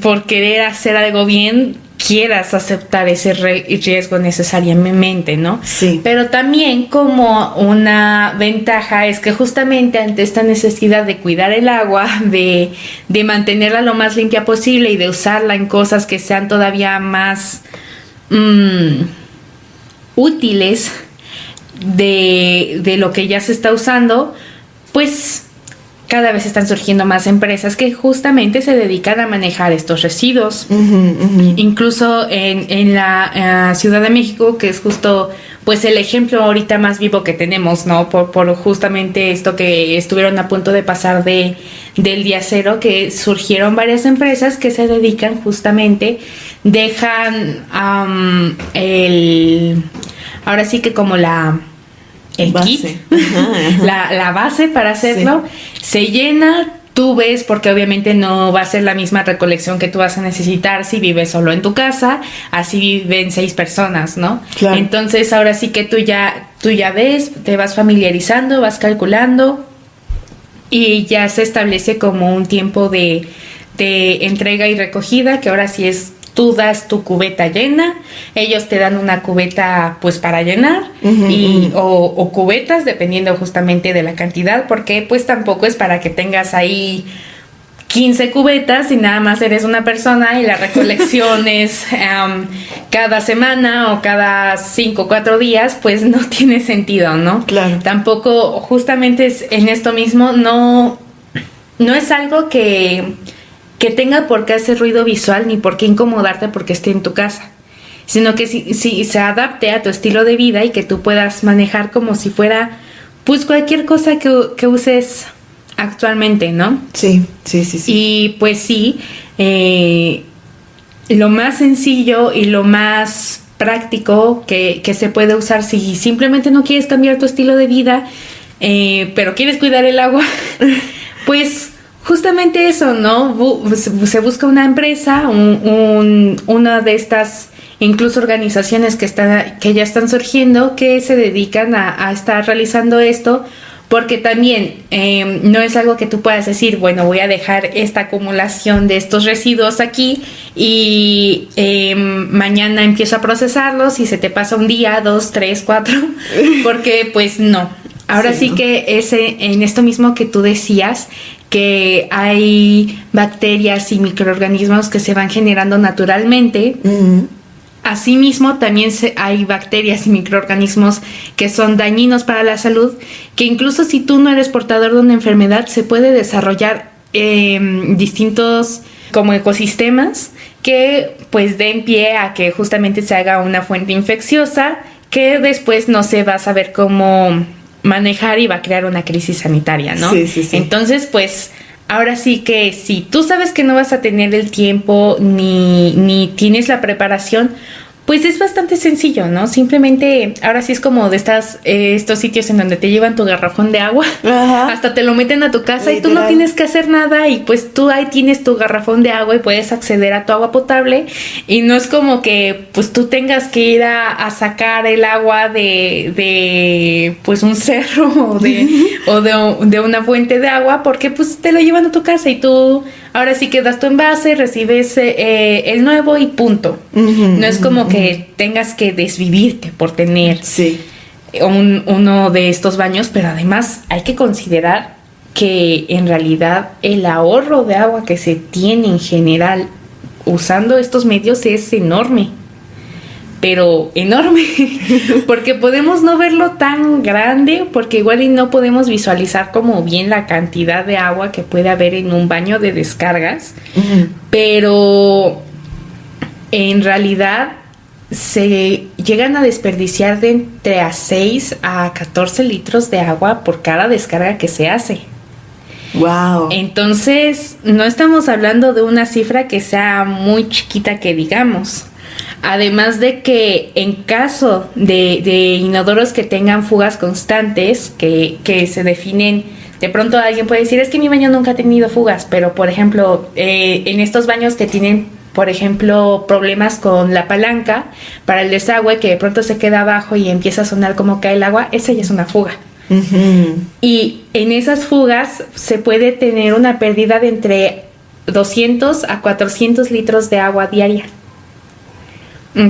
por querer hacer algo bien quieras aceptar ese riesgo necesariamente, ¿no? Sí. Pero también como una ventaja es que justamente ante esta necesidad de cuidar el agua, de mantenerla lo más limpia posible y de usarla en cosas que sean todavía más útiles de lo que ya se está usando, pues cada vez están surgiendo más empresas que justamente se dedican a manejar estos residuos. Uh-huh, uh-huh. Incluso en la Ciudad de México, que es justo pues el ejemplo ahorita más vivo que tenemos, ¿no? Por justamente esto que estuvieron a punto de pasar del día cero, que surgieron varias empresas que se dedican justamente, dejan ahora sí que como el base. Kit, la base para hacerlo, se llena, tú ves, porque obviamente no va a ser la misma recolección que tú vas a necesitar si vives solo en tu casa, así viven 6 personas, ¿no? Claro. Entonces ahora sí que tú ya ves, te vas familiarizando, vas calculando y ya se establece como un tiempo de entrega y recogida, que ahora sí es tú das tu cubeta llena, ellos te dan una cubeta pues para llenar, uh-huh, o cubetas dependiendo justamente de la cantidad, porque pues tampoco es para que tengas ahí 15 cubetas y nada más eres una persona y la recolección es cada semana o cada 5 o 4 días, pues no tiene sentido, ¿no? Claro. Tampoco, justamente es en esto mismo, no es algo que tenga por qué hacer ruido visual ni por qué incomodarte porque esté en tu casa, sino que si se adapte a tu estilo de vida y que tú puedas manejar como si fuera pues cualquier cosa que uses actualmente, ¿no? Sí. Y pues sí, lo más sencillo y lo más práctico que se puede usar si simplemente no quieres cambiar tu estilo de vida, pero quieres cuidar el agua, pues justamente eso, ¿no? Se busca una empresa, una de estas incluso organizaciones que ya están surgiendo, que se dedican a estar realizando esto, porque también no es algo que tú puedas decir, bueno, voy a dejar esta acumulación de estos residuos aquí y mañana empiezo a procesarlos y se te pasa un día, 2, 3, 4, porque pues no. Ahora sí, ¿no? Que es en esto mismo que tú decías, que hay bacterias y microorganismos que se van generando naturalmente. Uh-huh. Asimismo, también hay bacterias y microorganismos que son dañinos para la salud, que incluso si tú no eres portador de una enfermedad, se puede desarrollar distintos como ecosistemas que pues den pie a que justamente se haga una fuente infecciosa que después no se va a saber cómo manejar y va a crear una crisis sanitaria, ¿no? Sí. Entonces, pues ahora sí que si tú sabes que no vas a tener el tiempo ni tienes la preparación, pues es bastante sencillo, ¿no? Simplemente, ahora sí es como de estos sitios en donde te llevan tu garrafón de agua. Ajá. Hasta te lo meten a tu casa. Literal. Y tú no tienes que hacer nada y pues tú ahí tienes tu garrafón de agua y puedes acceder a tu agua potable y no es como que pues tú tengas que ir a sacar el agua de pues un cerro o de una fuente de agua porque pues te lo llevan a tu casa y tú ahora sí que das tu envase, recibes el nuevo y punto. Uh-huh, no es como que tengas que desvivirte por tener uno de estos baños, pero además hay que considerar que en realidad el ahorro de agua que se tiene en general usando estos medios es enorme. Pero enorme, porque podemos no verlo tan grande, porque igual y no podemos visualizar como bien la cantidad de agua que puede haber en un baño de descargas, uh-huh. Pero en realidad se llegan a desperdiciar de entre a 6 a 14 litros de agua por cada descarga que se hace. Wow. Entonces, no estamos hablando de una cifra que sea muy chiquita que digamos. Además de que en caso de inodoros que tengan fugas constantes, que se definen, de pronto alguien puede decir, es que mi baño nunca ha tenido fugas, pero por ejemplo, en estos baños que tienen, por ejemplo, problemas con la palanca para el desagüe, que de pronto se queda abajo y empieza a sonar como cae el agua, esa ya es una fuga. Uh-huh. Y en esas fugas se puede tener una pérdida de entre 200 a 400 litros de agua diaria.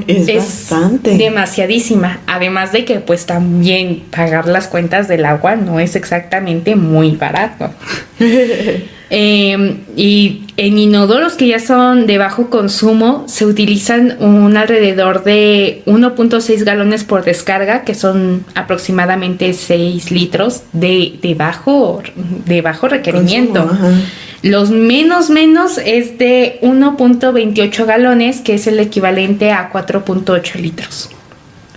Es bastante. Demasiadísima. Además de que pues también pagar las cuentas del agua no es exactamente muy barato. Y en inodoros que ya son de bajo consumo se utilizan un alrededor de 1.6 galones por descarga, que son aproximadamente 6 litros de bajo requerimiento. Consumo, los menos es de 1.28 galones, que es el equivalente a 4.8 litros.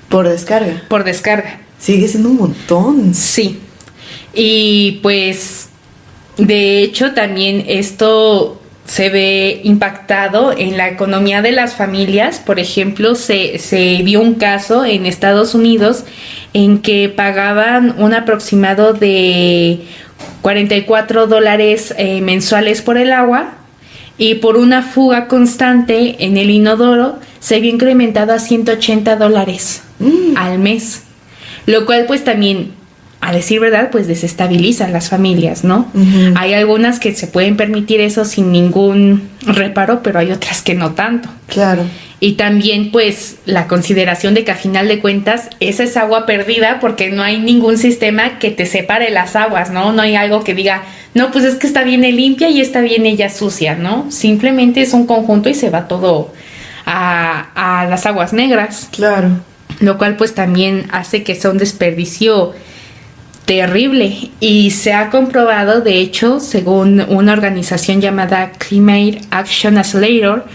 ¿Por descarga? Por descarga. Sigue siendo un montón. Sí. Y pues, de hecho, también esto se ve impactado en la economía de las familias. Por ejemplo, se vio un caso en Estados Unidos en que pagaban un aproximado de $44 mensuales por el agua, y por una fuga constante en el inodoro se vio incrementado a $180 al mes, lo cual pues también, a decir verdad, pues desestabilizan las familias, ¿no? Uh-huh. Hay algunas que se pueden permitir eso sin ningún reparo, pero hay otras que no tanto. Claro. Y también pues la consideración de que a final de cuentas esa es agua perdida porque no hay ningún sistema que te separe las aguas, ¿no? No hay algo que diga, no, pues es que esta viene limpia y esta viene ya sucia, ¿no? Simplemente es un conjunto y se va todo a las aguas negras. Claro. Lo cual pues también hace que sea un desperdicio terrible, y se ha comprobado, de hecho, según una organización llamada Climate Action Accelerator,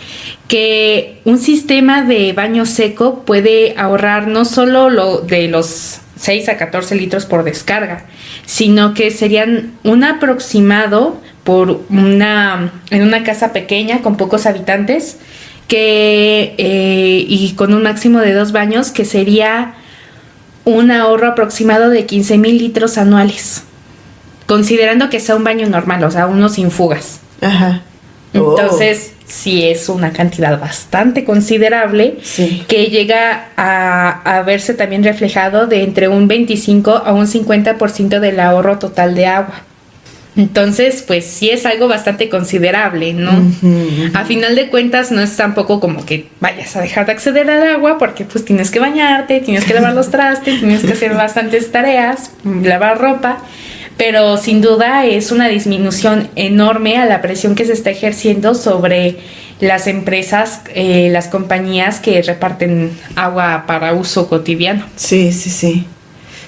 que un sistema de baño seco puede ahorrar no solo lo de los 6 a 14 litros por descarga, sino que serían un aproximado en una casa pequeña con pocos habitantes y con un máximo de 2 baños, que sería un ahorro aproximado de 15,000 litros anuales, considerando que sea un baño normal, o sea, uno sin fugas. Ajá. Entonces, sí es una cantidad bastante considerable, sí, que llega a verse también reflejado de entre un 25 a un 50% del ahorro total de agua. Entonces, pues sí es algo bastante considerable, ¿no? Uh-huh. A final de cuentas, no es tampoco como que vayas a dejar de acceder al agua, porque pues tienes que bañarte, tienes que lavar los trastes, tienes que hacer bastantes tareas, lavar ropa, pero sin duda es una disminución enorme a la presión que se está ejerciendo sobre las empresas, las compañías que reparten agua para uso cotidiano. Sí, sí, sí.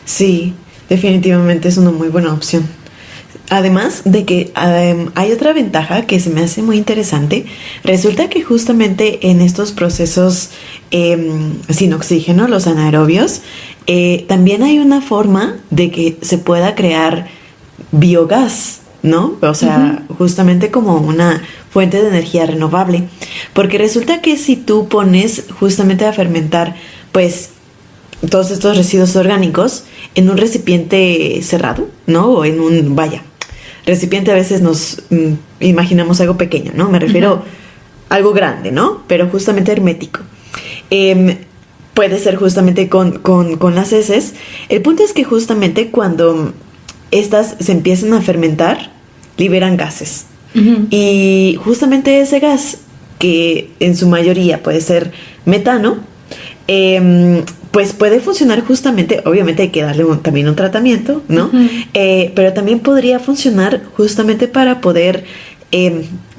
Sí, definitivamente es una muy buena opción. Además de que hay otra ventaja que se me hace muy interesante. Resulta que justamente en estos procesos sin oxígeno, los anaerobios, también hay una forma de que se pueda crear biogás, ¿no? O sea, uh-huh, justamente como una fuente de energía renovable. Porque resulta que si tú pones justamente a fermentar, pues, todos estos residuos orgánicos en un recipiente cerrado, ¿no? O en un, recipiente, a veces nos imaginamos algo pequeño, ¿no? Me refiero a algo grande, ¿no? Pero justamente hermético. Puede ser justamente con las heces. El punto es que justamente cuando estas se empiezan a fermentar, liberan gases. Uh-huh. Y justamente ese gas, que en su mayoría puede ser metano, pues puede funcionar justamente, obviamente hay que darle también un tratamiento, ¿no? Uh-huh. Pero también podría funcionar justamente para poder,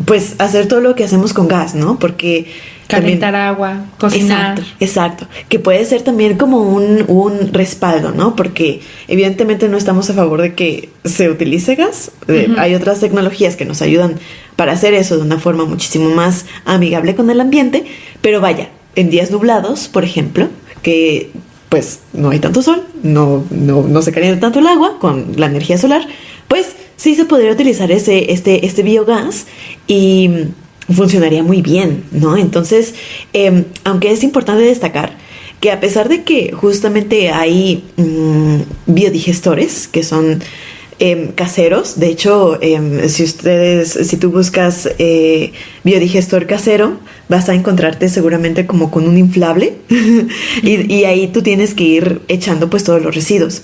pues, hacer todo lo que hacemos con gas, ¿no? Porque calentar también, agua, cocinar. Exacto. Que puede ser también como un respaldo, ¿no? Porque evidentemente no estamos a favor de que se utilice gas. Uh-huh. Hay otras tecnologías que nos ayudan para hacer eso de una forma muchísimo más amigable con el ambiente. Pero vaya, en días nublados, por ejemplo, que pues no hay tanto sol, no se calienta tanto el agua con la energía solar, pues sí se podría utilizar este biogás y funcionaría muy bien, ¿no? Entonces, aunque es importante destacar que a pesar de que justamente hay biodigestores que son caseros, de hecho, si tú buscas biodigestor casero, vas a encontrarte seguramente como con un inflable y ahí tú tienes que ir echando pues todos los residuos,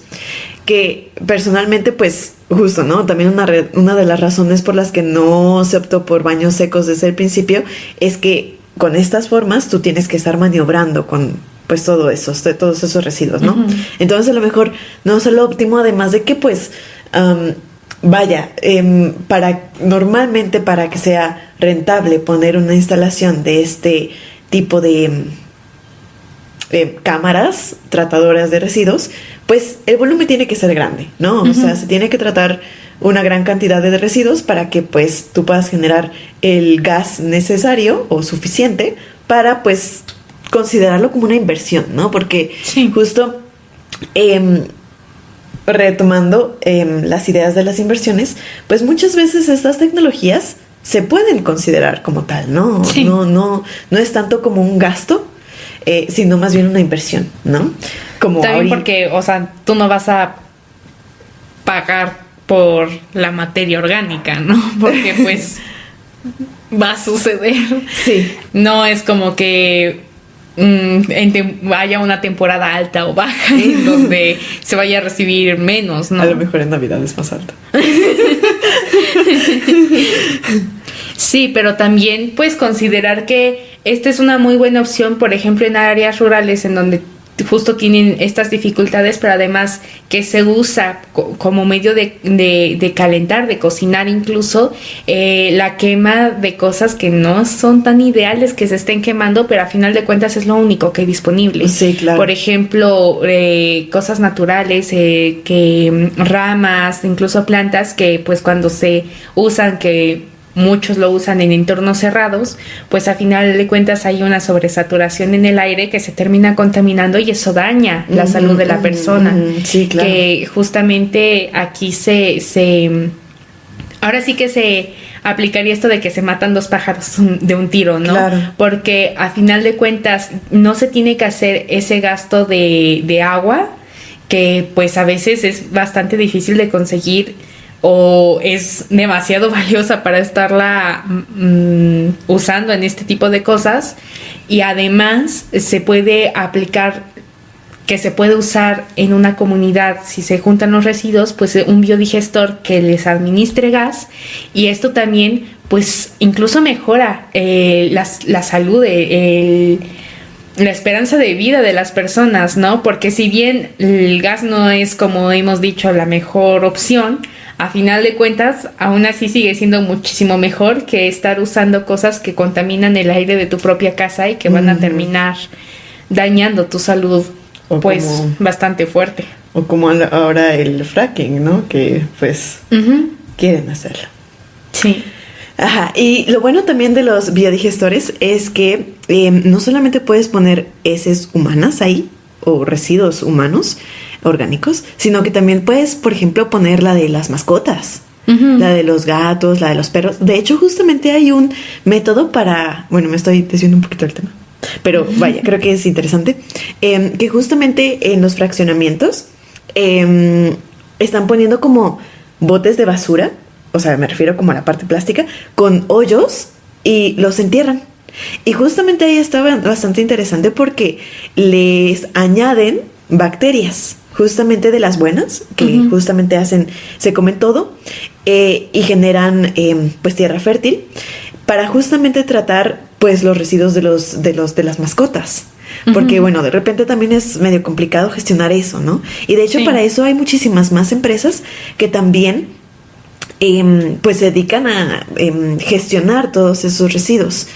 que personalmente pues justo, ¿no? También una de las razones por las que no se optó por baños secos desde el principio es que con estas formas tú tienes que estar maniobrando con pues todos esos residuos, ¿no? Uh-huh. Entonces a lo mejor no es lo óptimo, además de que pues normalmente para que sea rentable poner una instalación de este tipo de cámaras tratadoras de residuos, pues el volumen tiene que ser grande, ¿no? Uh-huh. O sea, se tiene que tratar una gran cantidad de residuos para que pues tú puedas generar el gas necesario o suficiente para pues considerarlo como una inversión, ¿no? Porque sí, justo retomando las ideas de las inversiones, pues muchas veces estas tecnologías se pueden considerar como tal, ¿no? Sí. No es tanto como un gasto, sino más bien una inversión, ¿no? Como también porque, o sea, tú no vas a pagar por la materia orgánica, ¿no? Porque pues va a suceder. Sí. No es como que haya una temporada alta o baja en donde se vaya a recibir menos, ¿no? A lo mejor en Navidad es más alta. Sí, pero también pues considerar que esta es una muy buena opción, por ejemplo, en áreas rurales en donde justo tienen estas dificultades, pero además que se usa como medio de calentar, de cocinar incluso, la quema de cosas que no son tan ideales que se estén quemando, pero a final de cuentas es lo único que hay disponible. Sí, claro. Por ejemplo, cosas naturales, que ramas, incluso plantas que pues cuando se usan, que muchos lo usan en entornos cerrados, pues a final de cuentas hay una sobresaturación en el aire que se termina contaminando y eso daña la salud de la persona. Sí, claro. Que justamente aquí ahora sí que se aplicaría esto de que se matan dos pájaros de un tiro, ¿no? Claro. Porque a final de cuentas no se tiene que hacer ese gasto de agua, que pues a veces es bastante difícil de conseguir o es demasiado valiosa para estarla usando en este tipo de cosas, y además se puede aplicar, que se puede usar en una comunidad si se juntan los residuos, pues un biodigestor que les administre gas, y esto también pues incluso mejora la salud, la esperanza de vida de las personas, ¿no? Porque si bien el gas no es, como hemos dicho, la mejor opción, a final de cuentas, aún así sigue siendo muchísimo mejor que estar usando cosas que contaminan el aire de tu propia casa y que van a terminar dañando tu salud, o pues bastante fuerte. O como ahora el fracking, ¿no? Que pues quieren hacerlo. Sí. Ajá, y lo bueno también de los biodigestores es que no solamente puedes poner heces humanas ahí, o residuos humanos, orgánicos, sino que también puedes, por ejemplo, poner la de las mascotas, la de los gatos, la de los perros. De hecho, justamente hay un método para, bueno, me estoy desviando un poquito del tema, pero vaya, creo que es interesante, que justamente en los fraccionamientos están poniendo como botes de basura, o sea, me refiero como a la parte plástica, con hoyos, y los entierran. Y justamente ahí estaba bastante interesante porque les añaden bacterias, justamente de las buenas, que justamente se comen todo, y generan pues tierra fértil para justamente tratar pues los residuos de las mascotas. Porque bueno, de repente también es medio complicado gestionar eso, ¿no? Y de hecho para eso hay muchísimas más empresas que también pues se dedican a gestionar todos esos residuos.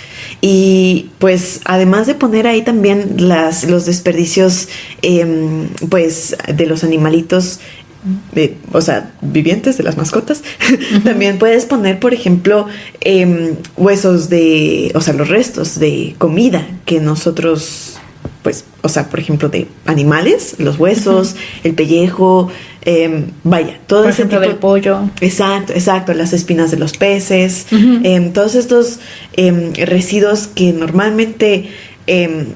Y pues además de poner ahí también los desperdicios pues de los animalitos, o sea, vivientes, de las mascotas, también puedes poner, por ejemplo, huesos o sea, los restos de comida que nosotros, pues, o sea, por ejemplo, de animales, los huesos, el pellejo, vaya, todo por ese ejemplo tipo del pollo. Exacto, las espinas de los peces, todos estos residuos que normalmente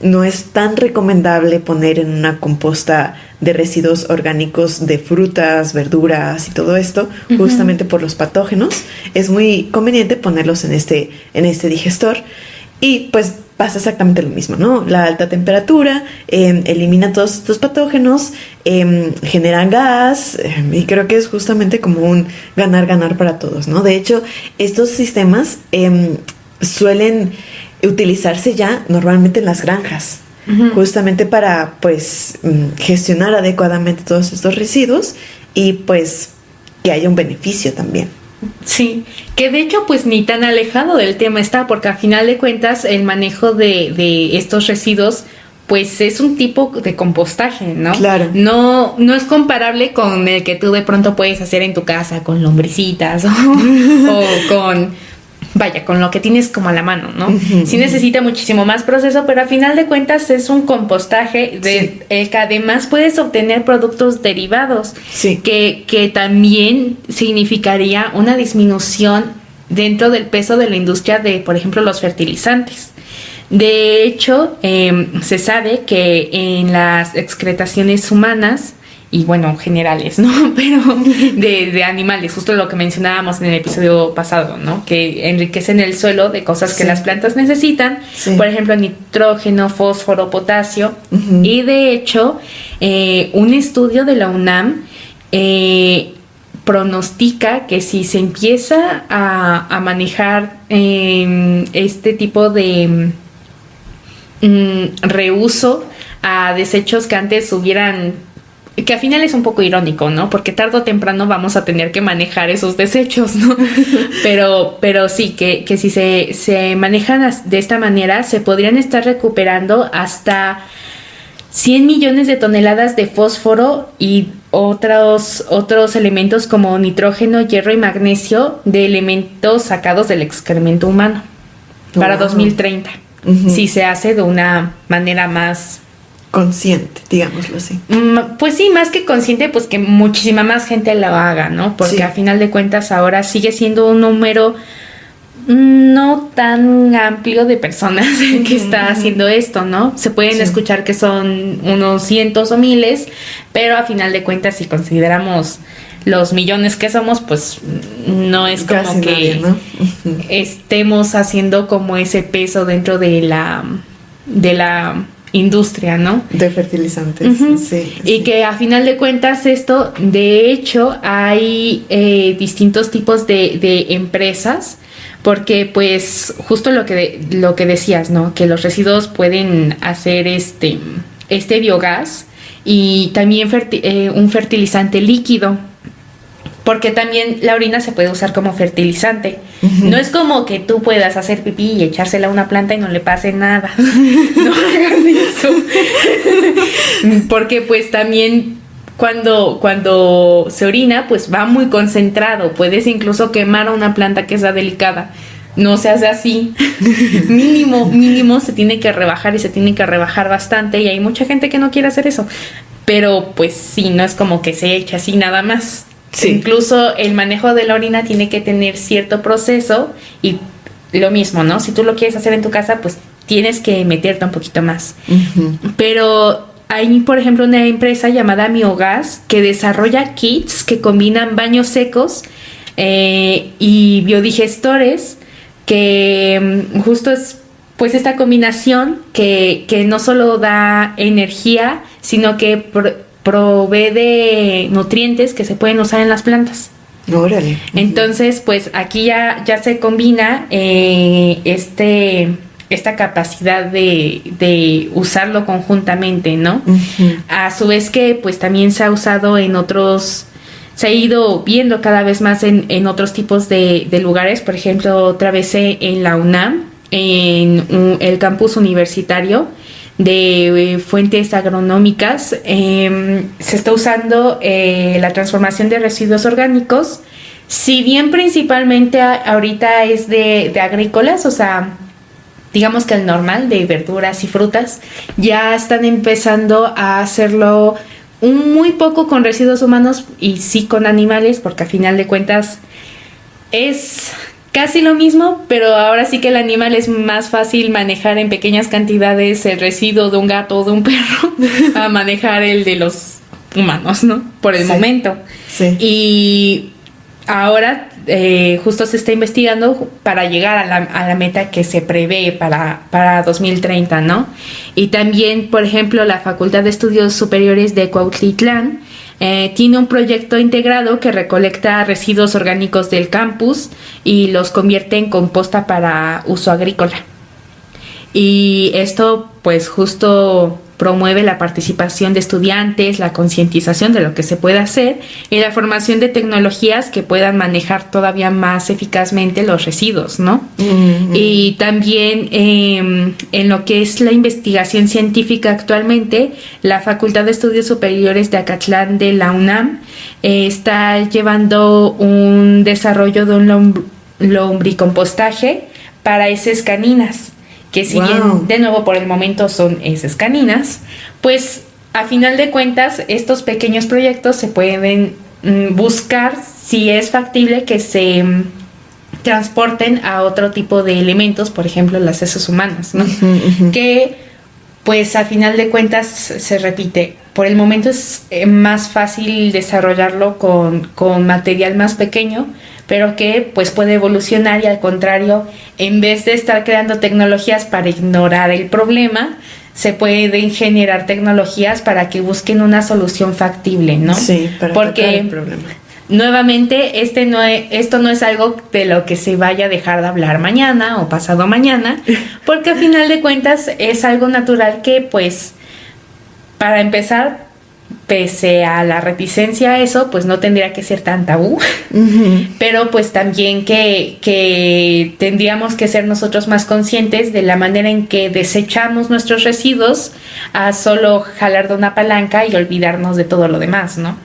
no es tan recomendable poner en una composta de residuos orgánicos de frutas, verduras y todo esto, justamente por los patógenos. Es muy conveniente ponerlos en este digestor, y pues pasa exactamente lo mismo, ¿no? La alta temperatura elimina todos estos patógenos, generan gas, y creo que es justamente como un ganar-ganar para todos, ¿no? De hecho, estos sistemas suelen utilizarse ya normalmente en las granjas, justamente para pues gestionar adecuadamente todos estos residuos y pues que haya un beneficio también. Sí, que de hecho pues ni tan alejado del tema está, porque al final de cuentas el manejo de estos residuos pues es un tipo de compostaje, ¿no? Claro. No es comparable con el que tú de pronto puedes hacer en tu casa con lombricitas o con lo que tienes como a la mano, ¿no? Sí necesita muchísimo más proceso, pero al final de cuentas es un compostaje el que además puedes obtener productos derivados, que también significaría una disminución dentro del peso de la industria de, por ejemplo, los fertilizantes. De hecho, se sabe que en las excretaciones humanas, y bueno, generales, ¿no? Pero de animales, justo lo que mencionábamos en el episodio pasado, ¿no? Que enriquecen el suelo de cosas que las plantas necesitan, por ejemplo, nitrógeno, fósforo, potasio, y de hecho, un estudio de la UNAM pronostica que si se empieza a manejar este tipo de reuso a desechos que antes hubieran, que al final es un poco irónico, ¿no? Porque tarde o temprano vamos a tener que manejar esos desechos, ¿no? Pero sí, que si se manejan de esta manera, se podrían estar recuperando hasta 100 millones de toneladas de fósforo y otros elementos como nitrógeno, hierro y magnesio de elementos sacados del excremento humano para 2030. Si se hace de una manera más consciente, digámoslo así. Pues sí, más que consciente, pues que muchísima más gente lo haga, ¿no? Porque a final de cuentas ahora sigue siendo un número no tan amplio de personas que está haciendo esto, ¿no? Se pueden escuchar que son unos cientos o miles, pero a final de cuentas, si consideramos los millones que somos, pues no es como casi que nadie, ¿no? Estemos haciendo como ese peso dentro de la industria, ¿no? De fertilizantes, Y que a final de cuentas esto, de hecho, hay distintos tipos de empresas, porque pues justo lo que decías, ¿no? Que los residuos pueden hacer este biogás y también un fertilizante líquido. Porque también la orina se puede usar como fertilizante. No es como que tú puedas hacer pipí y echársela a una planta y no le pase nada. No hagan eso. Porque pues también cuando se orina, pues va muy concentrado. Puedes incluso quemar a una planta que sea delicada. No se hace así. Mínimo se tiene que rebajar y se tiene que rebajar bastante. Y hay mucha gente que no quiere hacer eso. Pero pues sí, no es como que se eche así nada más. Sí. Incluso el manejo de la orina tiene que tener cierto proceso y lo mismo, ¿no? Si tú lo quieres hacer en tu casa, pues tienes que meterte un poquito más. Pero hay, por ejemplo, una empresa llamada Miogas que desarrolla kits que combinan baños secos y biodigestores, que justo es pues esta combinación que no solo da energía, sino que provee de nutrientes que se pueden usar en las plantas. Órale. Entonces, pues aquí ya se combina esta capacidad de usarlo conjuntamente, ¿no? A su vez que pues también se ha usado en otros, se ha ido viendo cada vez más en otros tipos de lugares. Por ejemplo, otra vez en la UNAM, en el campus universitario de fuentes agronómicas, se está usando la transformación de residuos orgánicos, si bien principalmente ahorita es de agrícolas, o sea, digamos que el normal de verduras y frutas, ya están empezando a hacerlo muy poco con residuos humanos y sí con animales, porque a final de cuentas es casi lo mismo, pero ahora sí que el animal es más fácil manejar en pequeñas cantidades el residuo de un gato o de un perro a manejar el de los humanos, ¿no? Por el momento. Sí. Y ahora justo se está investigando para llegar a la meta que se prevé para 2030, ¿no? Y también, por ejemplo, la Facultad de Estudios Superiores de Cuautitlán tiene un proyecto integrado que recolecta residuos orgánicos del campus y los convierte en composta para uso agrícola. Y esto pues justo promueve la participación de estudiantes, la concientización de lo que se puede hacer y la formación de tecnologías que puedan manejar todavía más eficazmente los residuos, ¿no? Y también en lo que es la investigación científica actualmente, la Facultad de Estudios Superiores de Acatlán de la UNAM está llevando un desarrollo de un lombricompostaje para heces caninas, que si bien de nuevo por el momento son heces caninas, pues a final de cuentas estos pequeños proyectos se pueden buscar si es factible que se transporten a otro tipo de elementos, por ejemplo las heces humanas, ¿no? Que pues a final de cuentas se repite, por el momento es más fácil desarrollarlo con material más pequeño, pero que pues puede evolucionar y al contrario, en vez de estar creando tecnologías para ignorar el problema, se pueden generar tecnologías para que busquen una solución factible, ¿no? Sí, para tratar el problema. nuevamente, esto no es algo de lo que se vaya a dejar de hablar mañana o pasado mañana, porque a final de cuentas es algo natural que, pues, para empezar, pese a la reticencia a eso, pues no tendría que ser tan tabú, pero pues también que tendríamos que ser nosotros más conscientes de la manera en que desechamos nuestros residuos a solo jalar de una palanca y olvidarnos de todo lo demás, ¿no?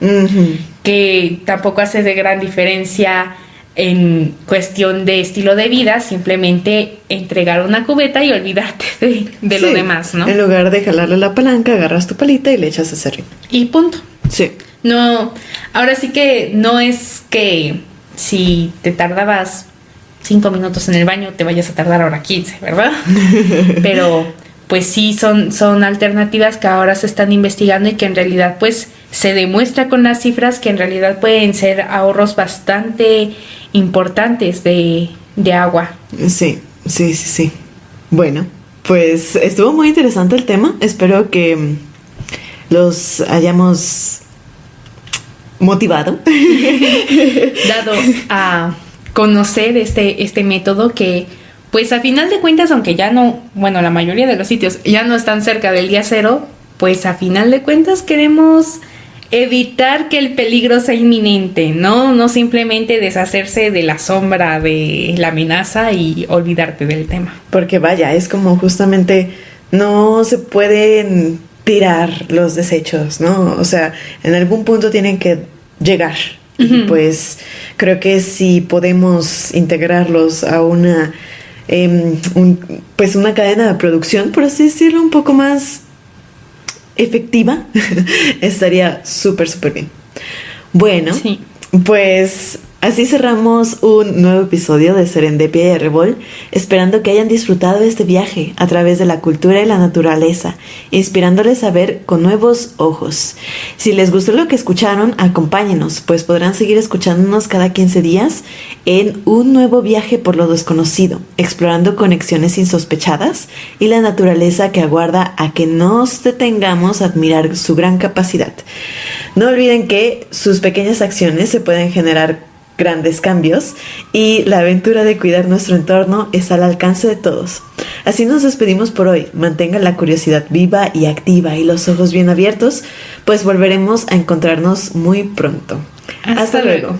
Que tampoco hace de gran diferencia en cuestión de estilo de vida, simplemente entregar una cubeta y olvidarte de lo demás, ¿no? En lugar de jalarle la palanca, agarras tu palita y le echas ese ring. Y punto. Sí. No, ahora sí que no es que si te tardabas 5 minutos en el baño, te vayas a tardar ahora 15, ¿verdad? Pero pues sí son alternativas que ahora se están investigando y que en realidad pues se demuestra con las cifras que en realidad pueden ser ahorros bastante importantes de agua. Sí. Bueno, pues estuvo muy interesante el tema. Espero que los hayamos motivado. Dado a conocer este método que, pues a final de cuentas, aunque ya no, bueno, la mayoría de los sitios ya no están cerca del día cero, pues a final de cuentas queremos evitar que el peligro sea inminente, no simplemente deshacerse de la sombra de la amenaza y olvidarte del tema. Porque vaya, es como justamente no se pueden tirar los desechos, ¿no? O sea, en algún punto tienen que llegar. Y pues creo que si podemos integrarlos a una pues una cadena de producción, por así decirlo, un poco más efectiva, estaría súper bien. Bueno, sí. Pues así cerramos un nuevo episodio de Serendipia y Arrebol, esperando que hayan disfrutado este viaje a través de la cultura y la naturaleza, inspirándoles a ver con nuevos ojos. Si les gustó lo que escucharon, acompáñenos, pues podrán seguir escuchándonos cada 15 días en un nuevo viaje por lo desconocido, explorando conexiones insospechadas y la naturaleza que aguarda a que nos detengamos a admirar su gran capacidad. No olviden que sus pequeñas acciones se pueden generar grandes cambios y la aventura de cuidar nuestro entorno es al alcance de todos. Así nos despedimos por hoy. Mantengan la curiosidad viva y activa y los ojos bien abiertos, pues volveremos a encontrarnos muy pronto. Hasta luego.